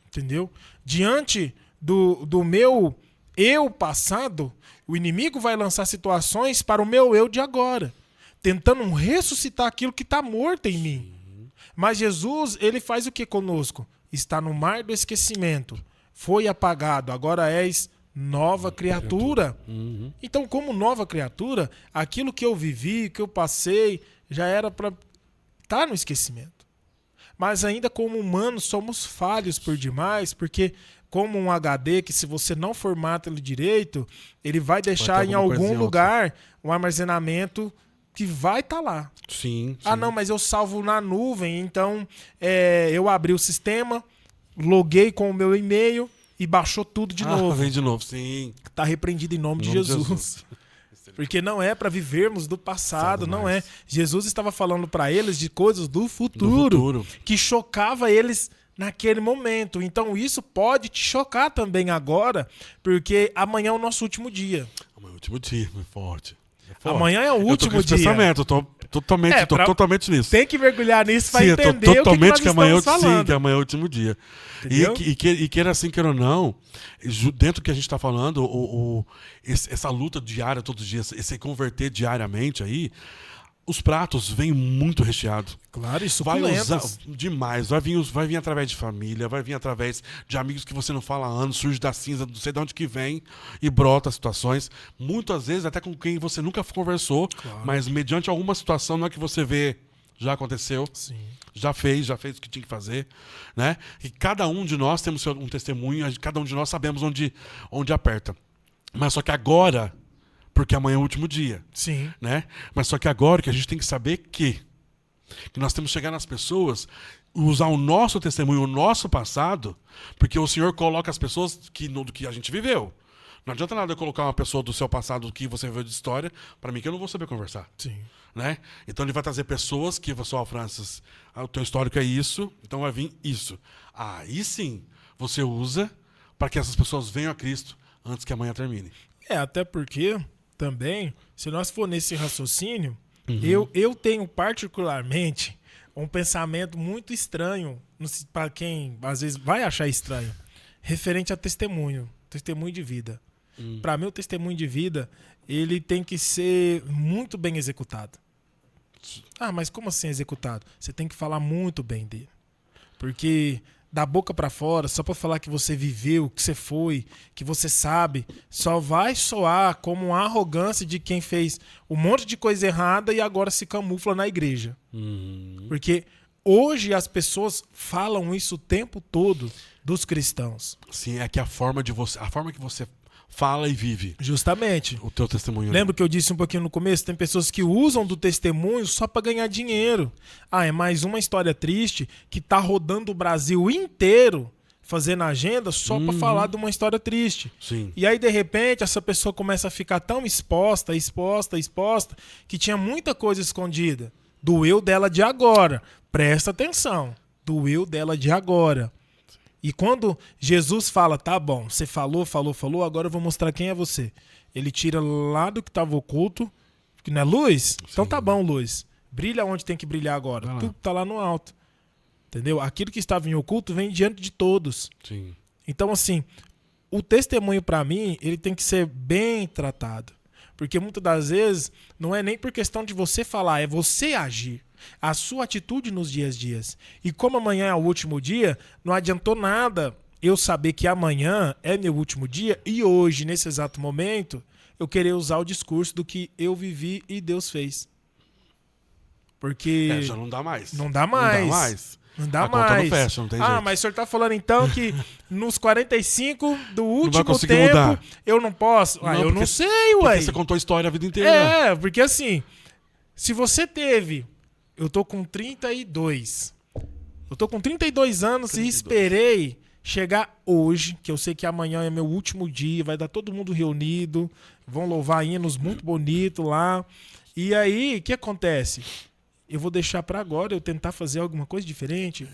Entendeu? Diante do meu eu passado, o inimigo vai lançar situações para o meu eu de agora, tentando ressuscitar aquilo que está morto em mim. Mas Jesus, ele faz o que conosco? Está no mar do esquecimento. Foi apagado, agora és nova criatura. Então, como nova criatura, aquilo que eu vivi, que eu passei, já era para estar no esquecimento. Mas ainda como humanos somos falhos por demais, porque como um HD que se você não formata ele direito, ele vai deixar em algum lugar um armazenamento que vai estar lá. Sim. Ah, não, mas eu salvo na nuvem, então eu abri o sistema, loguei com o meu e-mail e baixou tudo de novo. Vem de novo, sim. Está repreendido em nome de Jesus. Porque não é para vivermos do passado, não é. Jesus estava falando para eles de coisas do futuro que chocava eles naquele momento. Então isso pode te chocar também agora, porque amanhã é o nosso último dia. Amanhã é o último dia, é forte. Amanhã é o último dia. Eu tô totalmente nisso. Tem que mergulhar nisso para entender o que nós estamos falando. Sim, que amanhã é o último dia. E queira assim, queira ou não, dentro do que a gente está falando, essa luta diária todos os dias, esse converter diariamente aí, os pratos vêm muito recheados. Claro, isso vai usar demais. Vai vir através de família, vai vir através de amigos que você não fala há anos, surge da cinza, não sei de onde que vem e brota situações. Muitas vezes até com quem você nunca conversou, mas mediante alguma situação, não é que você vê, já aconteceu. Sim. Já fez o que tinha que fazer, né? E cada um de nós temos um testemunho, cada um de nós sabemos onde aperta. Mas só que agora, porque amanhã é o último dia. Sim. Né? Mas só que agora que a gente tem que saber que nós temos que chegar nas pessoas, usar o nosso testemunho, o nosso passado, porque o Senhor coloca as pessoas do que a gente viveu. Não adianta nada eu colocar uma pessoa do seu passado, do que você viveu de história, para mim que eu não vou saber conversar. Sim. Né? Então ele vai trazer pessoas que vão falar, Francis, o teu histórico é isso, então vai vir isso. Aí sim, você usa para que essas pessoas venham a Cristo antes que amanhã termine. Até porque também, se nós for nesse raciocínio, eu tenho particularmente um pensamento muito estranho, para quem às vezes vai achar estranho, referente a testemunho de vida. Para mim, o testemunho de vida, ele tem que ser muito bem executado. Ah, mas como assim executado? Você tem que falar muito bem dele. Porque da boca para fora, só para falar que você viveu, que você foi, que você sabe, só vai soar como uma arrogância de quem fez um monte de coisa errada e agora se camufla na igreja. Porque hoje as pessoas falam isso o tempo todo dos cristãos. Sim, é que a forma que você fala e vive. Justamente. O teu testemunho. Lembra que eu disse um pouquinho no começo? Tem pessoas que usam do testemunho só para ganhar dinheiro. É mais uma história triste que tá rodando o Brasil inteiro fazendo agenda só para falar de uma história triste. Sim. E aí, de repente, essa pessoa começa a ficar tão exposta, que tinha muita coisa escondida do eu dela de agora. Presta atenção, do eu dela de agora. E quando Jesus fala, tá bom, você falou, agora eu vou mostrar quem é você. Ele tira lá do que estava oculto, que não é luz? Então tá bom, luz. Brilha onde tem que brilhar agora. Tudo tá lá no alto. Entendeu? Aquilo que estava em oculto vem diante de todos. Sim. Então, assim, o testemunho para mim, ele tem que ser bem tratado. Porque muitas das vezes não é nem por questão de você falar, é você agir. A sua atitude nos dias. E como amanhã é o último dia, não adiantou nada eu saber que amanhã é meu último dia e hoje, nesse exato momento, eu querer usar o discurso do que eu vivi e Deus fez. Porque... já não dá mais. Não dá mais. Não dá Conta mais. não fecha, não tem jeito. Mas o senhor tá falando então que nos 45 do último conseguir tempo mudar. Eu não posso? Eu não sei, ué. Porque você contou a história a vida inteira. Porque assim, se você teve... Eu tô com 32. Eu tô com 32 anos 32. E esperei chegar hoje, que eu sei que amanhã é meu último dia, vai dar todo mundo reunido, vão louvar hinos muito bonitos lá. E aí, o que acontece? Eu vou deixar pra agora eu tentar fazer alguma coisa diferente.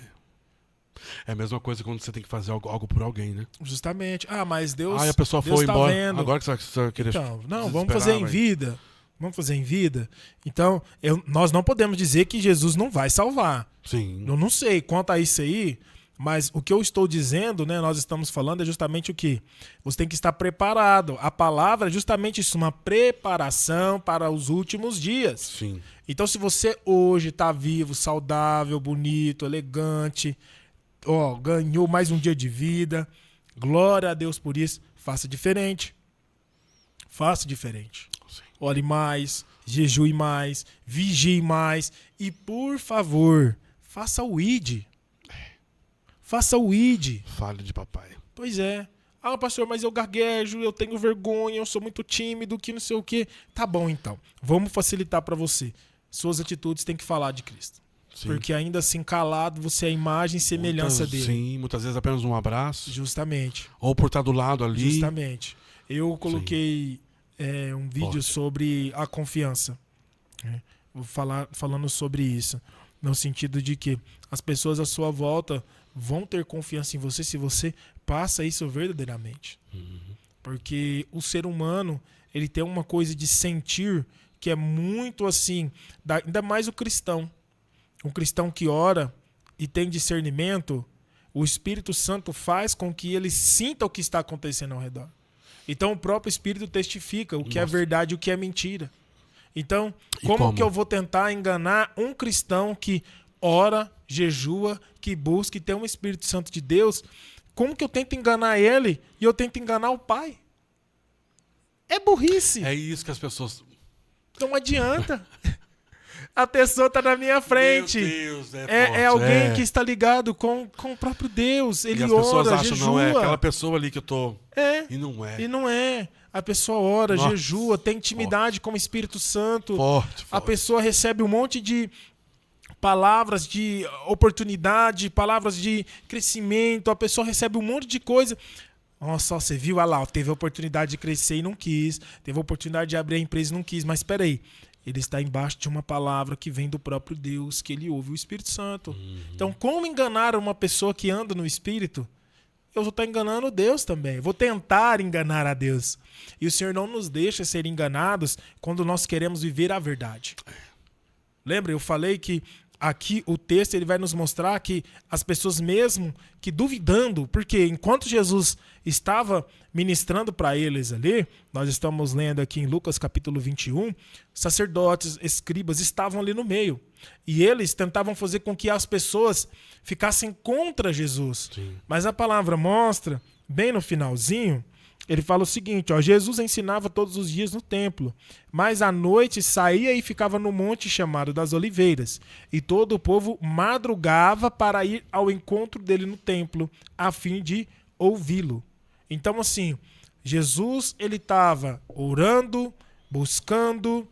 É a mesma coisa quando você tem que fazer algo por alguém, né? Justamente. Mas Deus. A pessoa Deus foi tá embora. Vendo. Agora que você vai querer. Então, não, vamos fazer em vida. Vamos fazer em vida. Então, nós não podemos dizer que Jesus não vai salvar. Sim. Eu não sei quanto a isso aí, mas o que eu estou dizendo, né? Nós estamos falando é justamente o que? Você tem que estar preparado. A palavra é justamente isso, uma preparação para os últimos dias. Sim. Então, se você hoje está vivo, saudável, bonito, elegante, ganhou mais um dia de vida, glória a Deus por isso, faça diferente. Faça diferente. Sim. Ore mais, jejue mais, vigie mais e, por favor, faça o ID. Faça o ID. Fale de papai. Pois é. Pastor, mas eu gaguejo, eu tenho vergonha, eu sou muito tímido, que não sei o quê. Tá bom, então. Vamos facilitar para você. Suas atitudes têm que falar de Cristo. Sim. Porque ainda assim, calado, você é a imagem e semelhança dele. Sim, muitas vezes apenas um abraço. Justamente. Ou por estar do lado ali. Justamente. Eu coloquei um vídeo sobre a confiança. Vou falando sobre isso. No sentido de que as pessoas à sua volta vão ter confiança em você se você passa isso verdadeiramente. Porque o ser humano, ele tem uma coisa de sentir que é muito assim, ainda mais o cristão. Um cristão que ora e tem discernimento, o Espírito Santo faz com que ele sinta o que está acontecendo ao redor. Então o próprio Espírito testifica o que é verdade e o que é mentira. Então, como que eu vou tentar enganar um cristão que ora, jejua, que busca e tem um Espírito Santo de Deus? Como que eu tento enganar ele e eu tento enganar o Pai? É burrice. É isso que as pessoas... Não adianta. A pessoa está na minha frente. Meu Deus, é alguém que está ligado com o próprio Deus. Ele ora, jejua. E as pessoas acham, não é aquela pessoa ali que eu tô... E não é. E não é. A pessoa ora, jejua, tem intimidade com o Espírito Santo. Forte. A pessoa recebe um monte de palavras de oportunidade, palavras de crescimento. A pessoa recebe um monte de coisa. Nossa, você viu? Olha lá, teve a oportunidade de crescer e não quis. Teve a oportunidade de abrir a empresa e não quis. Mas espera aí. Ele está embaixo de uma palavra que vem do próprio Deus, que ele ouve, o Espírito Santo. Então, como enganar uma pessoa que anda no Espírito? Eu vou estar enganando Deus também. Vou tentar enganar a Deus. E o Senhor não nos deixa ser enganados quando nós queremos viver a verdade. Lembra? Eu falei que aqui o texto ele vai nos mostrar que as pessoas mesmo que duvidando, porque enquanto Jesus estava ministrando para eles ali, nós estamos lendo aqui em Lucas capítulo 21, sacerdotes, escribas estavam ali no meio. E eles tentavam fazer com que as pessoas ficassem contra Jesus. Sim. Mas a palavra mostra, bem no finalzinho, ele fala o seguinte, Jesus ensinava todos os dias no templo, mas à noite saía e ficava no monte chamado das Oliveiras, e todo o povo madrugava para ir ao encontro dele no templo, a fim de ouvi-lo. Então, assim, Jesus, ele estava orando, buscando,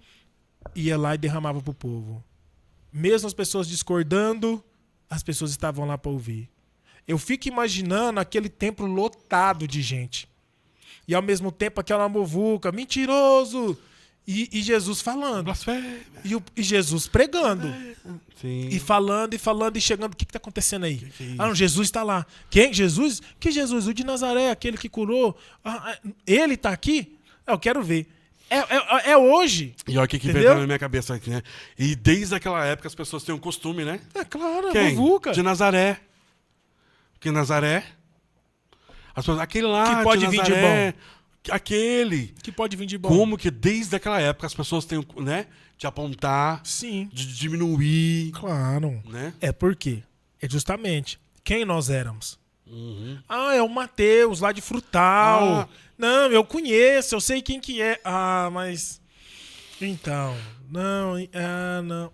ia lá e derramava para o povo. Mesmo as pessoas discordando, as pessoas estavam lá para ouvir. Eu fico imaginando aquele templo lotado de gente. E ao mesmo tempo aquela muvuca, mentiroso! E Jesus falando. Blasfêmia. E Jesus pregando. Sim. E falando, e chegando. O que está acontecendo aí? Que é isso? Não, Jesus está lá. Quem? Jesus? Que Jesus? O de Nazaré, aquele que curou. Ele está aqui? Eu quero ver. É hoje. E olha o que Entendeu? veio na minha cabeça aqui, né? E desde aquela época as pessoas têm um costume, né? É claro, Quem? muvuca. De Nazaré. Que Nazaré? As pessoas, aquele lá Que pode de vir de Nazaré, aquele. Que pode vir de bom. Como que desde aquela época as pessoas têm, né? De apontar, Sim. de diminuir, Claro. né? É porque é justamente quem nós éramos. Uhum. É o Mateus, lá de Frutal. Ah. Não, eu conheço, eu sei quem que é. Mas... Então, não.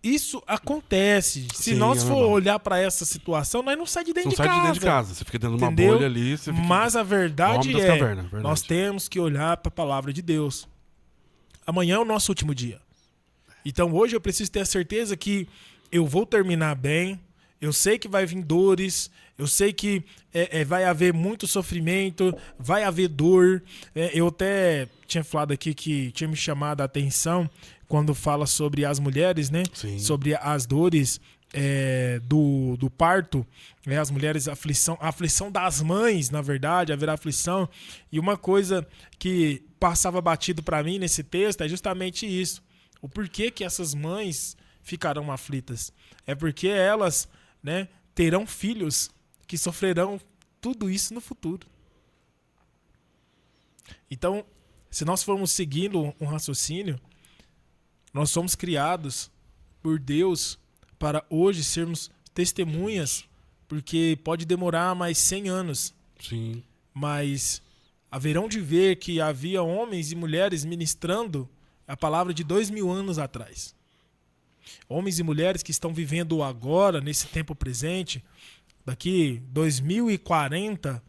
Isso acontece. Se Sim, nós é for normal. olhar pra essa situação, nós não saímos de dentro Não de sai casa. de dentro de casa. Você fica dentro de uma Entendeu? bolha ali. Você fica... Mas a verdade Homem das cavernas, verdade. nós temos que olhar para a palavra de Deus. Amanhã é o nosso último dia. Então hoje eu preciso ter a certeza que eu vou terminar bem. Eu sei que vai vir dores. Eu sei que vai haver muito sofrimento. Vai haver dor. Eu até tinha falado aqui que tinha me chamado a atenção quando fala sobre as mulheres, né? Sim. Sobre as dores do parto, né? As mulheres, a aflição das mães, na verdade, haverá aflição. E uma coisa que passava batido para mim nesse texto é justamente isso. O porquê que essas mães ficarão aflitas? É porque elas, né, terão filhos que sofrerão tudo isso no futuro. Então, se nós formos seguindo um raciocínio, nós somos criados por Deus para hoje sermos testemunhas, porque pode demorar mais 100 anos, Sim. mas haverão de ver que havia homens e mulheres ministrando a palavra de 2000 anos atrás. Homens e mulheres que estão vivendo agora, nesse tempo presente, daqui 2040,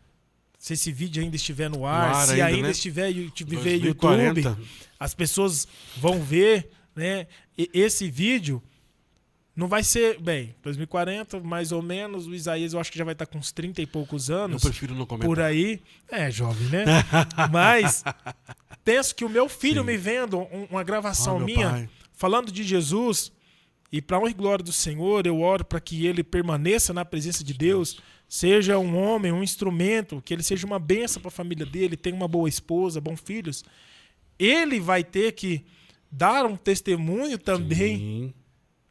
se esse vídeo ainda estiver no ar, se ainda, né? estiver viver 2040. YouTube, as pessoas vão ver, né? Esse vídeo não vai ser, 2040, mais ou menos, o Isaías eu acho que já vai estar com uns 30 e poucos anos. Eu prefiro não comentar. Por aí. Jovem, né? Mas penso que o meu filho Sim. me vendo uma gravação meu minha pai. falando de Jesus, e para honra e glória do Senhor, eu oro para que ele permaneça na presença de Deus, seja um homem, um instrumento, que ele seja uma bênção para a família dele, tenha uma boa esposa, bons filhos. Ele vai ter que dar um testemunho também. Sim.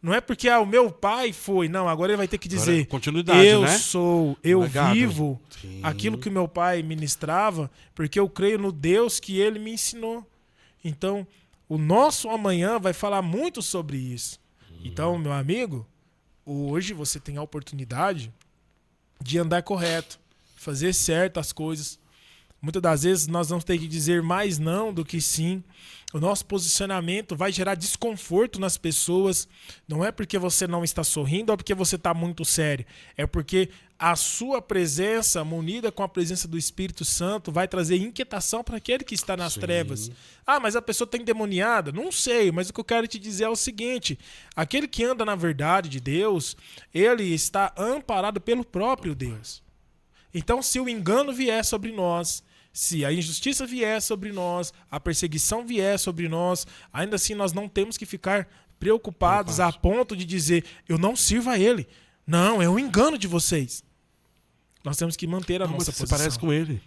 Não é porque o meu pai foi, não, agora ele vai ter que dizer, Agora, continuidade, eu né? sou, eu Legado. vivo Sim. aquilo que meu pai ministrava, porque eu creio no Deus que ele me ensinou. Então, o nosso amanhã vai falar muito sobre isso. Então, meu amigo, hoje você tem a oportunidade de andar correto, fazer certas coisas. Muitas das vezes nós vamos ter que dizer mais não do que sim. O nosso posicionamento vai gerar desconforto nas pessoas. Não é porque você não está sorrindo ou porque você está muito sério. É porque a sua presença, munida com a presença do Espírito Santo, vai trazer inquietação para aquele que está nas Sim. trevas. Mas a pessoa está endemoniada? Não sei, mas o que eu quero te dizer é o seguinte. Aquele que anda na verdade de Deus, ele está amparado pelo próprio Deus. Então, se o engano vier sobre nós, se a injustiça vier sobre nós, a perseguição vier sobre nós, ainda assim nós não temos que ficar preocupados a ponto de dizer, eu não sirvo a ele. Não, é um engano de vocês. Nós temos que manter a nossa posição. Você parece com ele.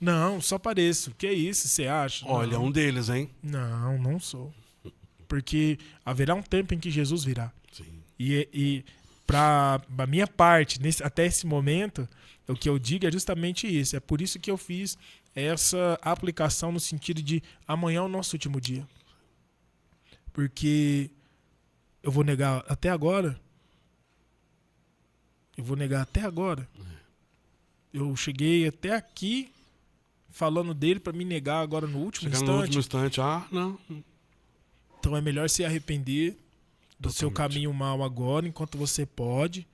Não, só pareço. Que isso, você acha? Olha, Não. um deles, hein? Não sou. Porque haverá um tempo em que Jesus virá. Sim. E para a minha parte, até esse momento, o que eu digo é justamente isso. É por isso que eu fiz essa aplicação no sentido de amanhã é o nosso último dia. Porque eu vou negar até agora. Eu cheguei até aqui falando dele para me negar agora no último Chegando instante. no último instante, não. Então é melhor se arrepender do seu Totalmente. caminho mal agora, enquanto você pode.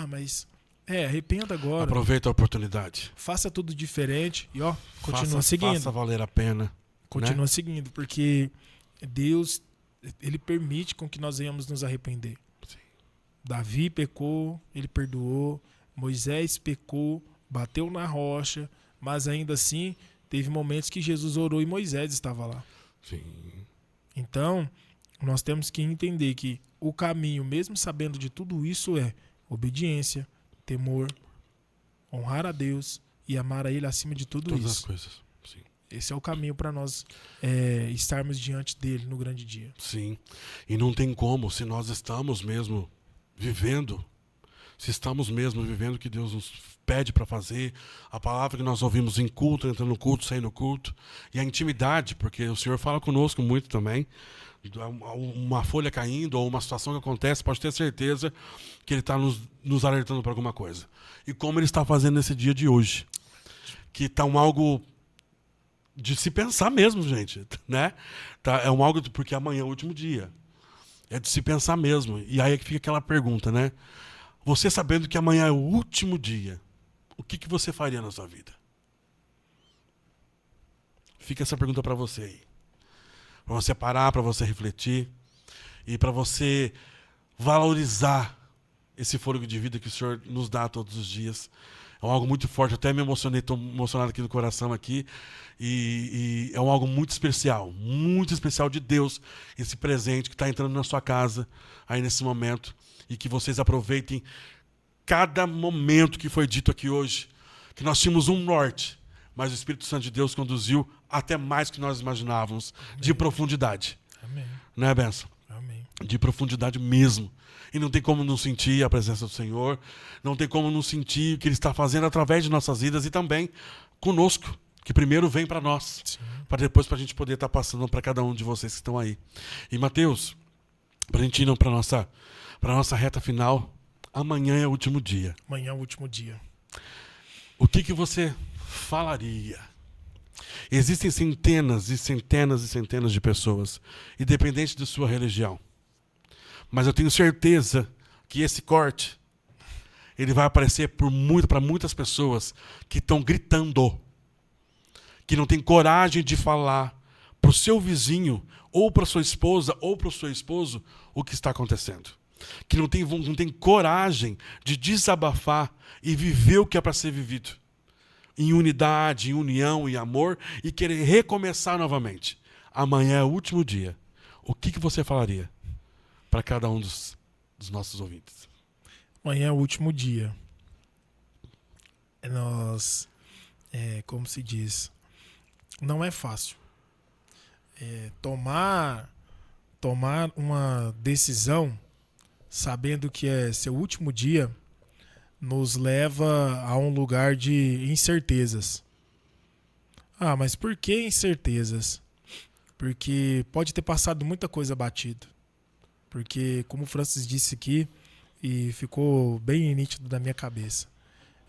Mas arrependa agora. Aproveita a oportunidade. Faça tudo diferente e continua seguindo. Faça valer a pena. Continua né? seguindo, porque Deus, ele permite com que nós venhamos nos arrepender. Sim. Davi pecou, ele perdoou. Moisés pecou, bateu na rocha, mas ainda assim teve momentos que Jesus orou e Moisés estava lá. Sim. Então, nós temos que entender que o caminho, mesmo sabendo de tudo isso, é obediência, temor, honrar a Deus e amar a Ele acima de tudo Todas isso. as coisas. Sim. Esse é o caminho para nós estarmos diante dele no grande dia. Sim. E não tem como, se nós estamos mesmo vivendo, se estamos mesmo vivendo o que Deus nos pede para fazer, a palavra que nós ouvimos em culto, entrando no culto, saindo do culto, e a intimidade, porque o Senhor fala conosco muito também, uma folha caindo ou uma situação que acontece, pode ter certeza que Ele está nos alertando para alguma coisa. E como Ele está fazendo nesse dia de hoje, que está algo de se pensar mesmo, gente, né? É algo porque amanhã é o último dia. É de se pensar mesmo. E aí é que fica aquela pergunta, né? Você sabendo que amanhã é o último dia, o que você faria na sua vida? Fica essa pergunta para você aí. Para você parar, para você refletir e para você valorizar esse fôlego de vida que o Senhor nos dá todos os dias. É algo muito forte, até me emocionei, estou emocionado aqui no coração aqui, e é algo muito especial de Deus, esse presente que está entrando na sua casa aí nesse momento, e que vocês aproveitem cada momento que foi dito aqui hoje, que nós tínhamos um norte, mas o Espírito Santo de Deus conduziu até mais que nós imaginávamos. Amém. De profundidade. Amém. Né, Benção? Amém. De profundidade mesmo. E não tem como não sentir a presença do Senhor, não tem como não sentir o que Ele está fazendo através de nossas vidas e também conosco, que primeiro vem para nós, para depois para a gente poder estar passando para cada um de vocês que estão aí. E Mateus, para a gente ir para a nossa reta final, amanhã é o último dia. Amanhã é o último dia. O que você falaria? Existem centenas e centenas e centenas de pessoas, independente de sua religião. Mas eu tenho certeza que esse corte ele vai aparecer para muitas pessoas que estão gritando, que não tem coragem de falar para o seu vizinho, ou para sua esposa, ou para o seu esposo, o que está acontecendo. Que não tem coragem de desabafar e viver o que é para ser vivido. Em unidade, em união, em amor, e querer recomeçar novamente. Amanhã é o último dia. O que você falaria para cada um dos nossos ouvintes? Amanhã é o último dia. Como se diz, não é fácil. Tomar uma decisão sabendo que é seu último dia nos leva a um lugar de incertezas. Ah, mas por que incertezas? Porque pode ter passado muita coisa batido. Porque, como o Francis disse aqui, e ficou bem nítido na minha cabeça,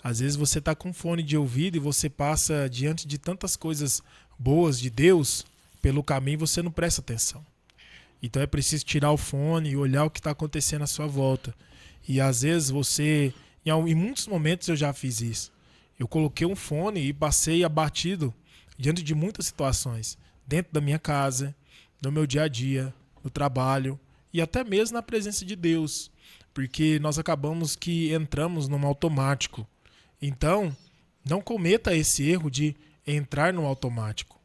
às vezes você está com fone de ouvido e você passa diante de tantas coisas boas de Deus, pelo caminho e você não presta atenção. Então é preciso tirar o fone e olhar o que está acontecendo à sua volta. E às vezes você... Em muitos momentos eu já fiz isso. Eu coloquei um fone e passei abatido diante de muitas situações. Dentro da minha casa, no meu dia a dia, no trabalho e até mesmo na presença de Deus. Porque nós acabamos que entramos num automático. Então, não cometa esse erro de entrar no automático.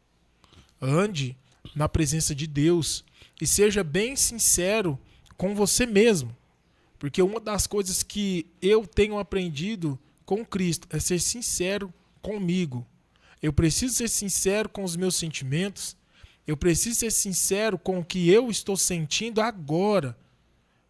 Ande na presença de Deus e seja bem sincero com você mesmo. Porque uma das coisas que eu tenho aprendido com Cristo é ser sincero comigo. Eu preciso ser sincero com os meus sentimentos. Eu preciso ser sincero com o que eu estou sentindo agora.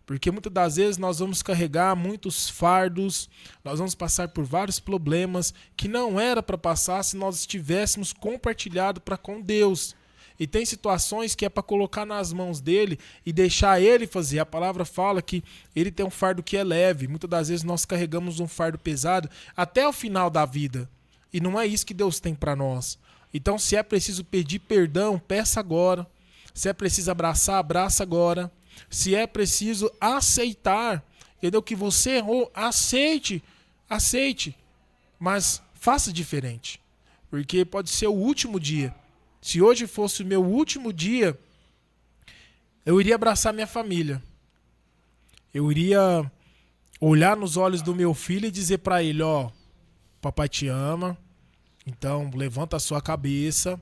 Porque muitas das vezes nós vamos carregar muitos fardos, nós vamos passar por vários problemas que não era para passar se nós estivéssemos compartilhado para com Deus. E tem situações que é para colocar nas mãos dele e deixar ele fazer. A palavra fala que ele tem um fardo que é leve. Muitas das vezes nós carregamos um fardo pesado até o final da vida. E não é isso que Deus tem para nós. Então, se é preciso pedir perdão, peça agora. Se é preciso abraçar, abraça agora. Se é preciso aceitar, entendeu? Que você errou, aceite. Mas faça diferente. Porque pode ser o último dia. Se hoje fosse o meu último dia, eu iria abraçar minha família. Eu iria olhar nos olhos do meu filho e dizer pra ele, ó, papai te ama, então levanta a sua cabeça,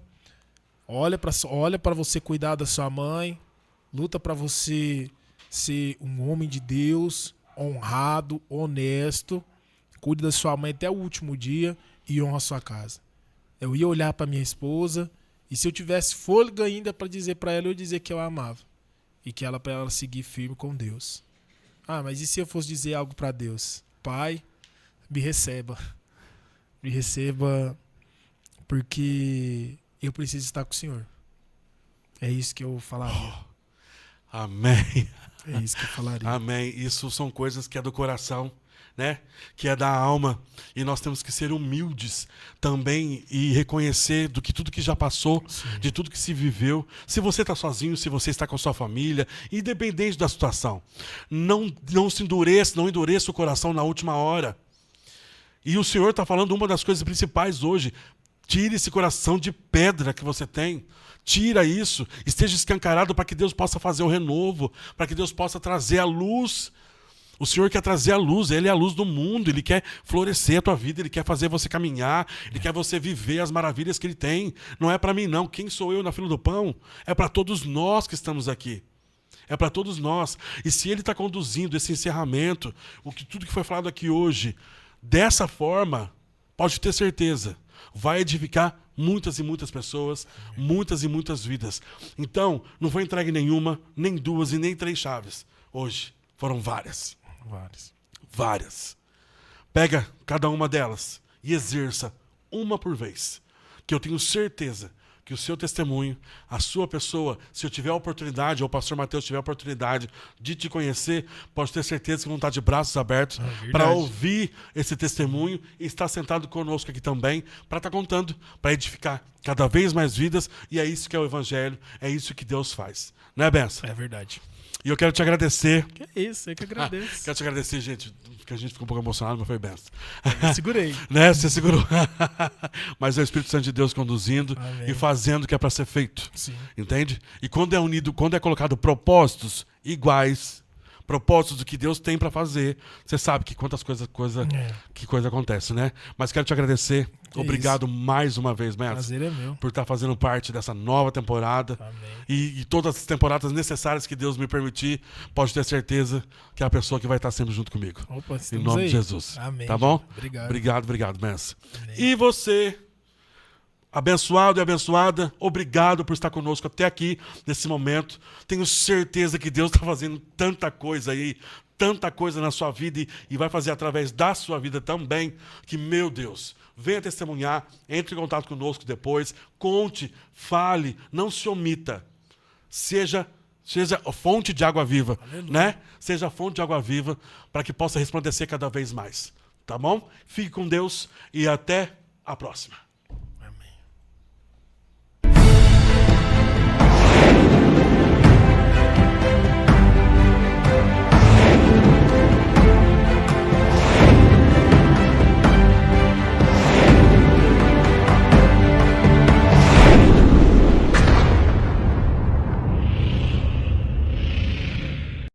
olha pra você cuidar da sua mãe, luta pra você ser um homem de Deus, honrado, honesto, cuide da sua mãe até o último dia e honra a sua casa. Eu ia olhar pra minha esposa e se eu tivesse fôlego ainda pra dizer pra ela, eu ia dizer que eu a amava e que pra ela seguir firme com Deus. Ah, mas e se eu fosse dizer algo pra Deus? Pai, me receba porque eu preciso estar com o Senhor. É isso que eu falaria. Amém. É isso que eu falaria. Amém. Isso são coisas que é do coração, né? Que é da alma. E nós temos que ser humildes também e reconhecer do que tudo que já passou, Sim. de tudo que se viveu. Se você está sozinho, se você está com a sua família, independente da situação, não se endureça, não endureça o coração na última hora. E o Senhor está falando uma das coisas principais hoje. Tire esse coração de pedra que você tem. Tira isso. Esteja escancarado para que Deus possa fazer o renovo, para que Deus possa trazer a luz. O Senhor quer trazer a luz, Ele é a luz do mundo, Ele quer florescer a tua vida, Ele quer fazer você caminhar, Ele quer você viver as maravilhas que Ele tem. Não é para mim não, quem sou eu na fila do pão? É para todos nós que estamos aqui. É para todos nós. E se Ele está conduzindo esse encerramento, tudo que foi falado aqui hoje, dessa forma, pode ter certeza, vai edificar muitas e muitas pessoas, muitas e muitas vidas. Então, não foi entregue nenhuma, nem duas e nem três chaves. Hoje, foram várias. Várias. Pega cada uma delas e exerça uma por vez. Que eu tenho certeza que o seu testemunho, a sua pessoa, se eu tiver a oportunidade, ou o pastor Mateus tiver a oportunidade de te conhecer, pode ter certeza que vão estar de braços abertos para ouvir esse testemunho e estar sentado conosco aqui também, para estar contando, para edificar cada vez mais vidas, e é isso que é o Evangelho, é isso que Deus faz. Não é, Benção? É verdade. E eu quero te agradecer. Que isso, eu que agradeço. Quero te agradecer, gente, porque a gente ficou um pouco emocionado, mas foi benção. Eu segurei. Né? Você segurou. Mas é o Espírito Santo de Deus conduzindo. Amém. E fazendo o que é para ser feito. Sim. Entende? E quando é unido, quando é colocado propósitos iguais, propósitos do que Deus tem para fazer, você sabe que quantas que coisa acontece, né? Mas quero te agradecer. Obrigado mais uma vez, Mestre. Prazer é meu. Por estar fazendo parte dessa nova temporada. Amém. E todas as temporadas necessárias que Deus me permitir, pode ter certeza que é a pessoa que vai estar sempre junto comigo. Opa, em nome de Jesus. Amém. Tá bom? Obrigado, Mestre. Amém. E você, abençoado e abençoada, obrigado por estar conosco até aqui, nesse momento. Tenho certeza que Deus está fazendo tanta coisa aí, tanta coisa na sua vida e vai fazer através da sua vida também, que, meu Deus, venha testemunhar, entre em contato conosco depois, conte, fale, não se omita. Seja fonte de água viva, né? Seja fonte de água viva para que possa resplandecer cada vez mais. Tá bom? Fique com Deus e até a próxima.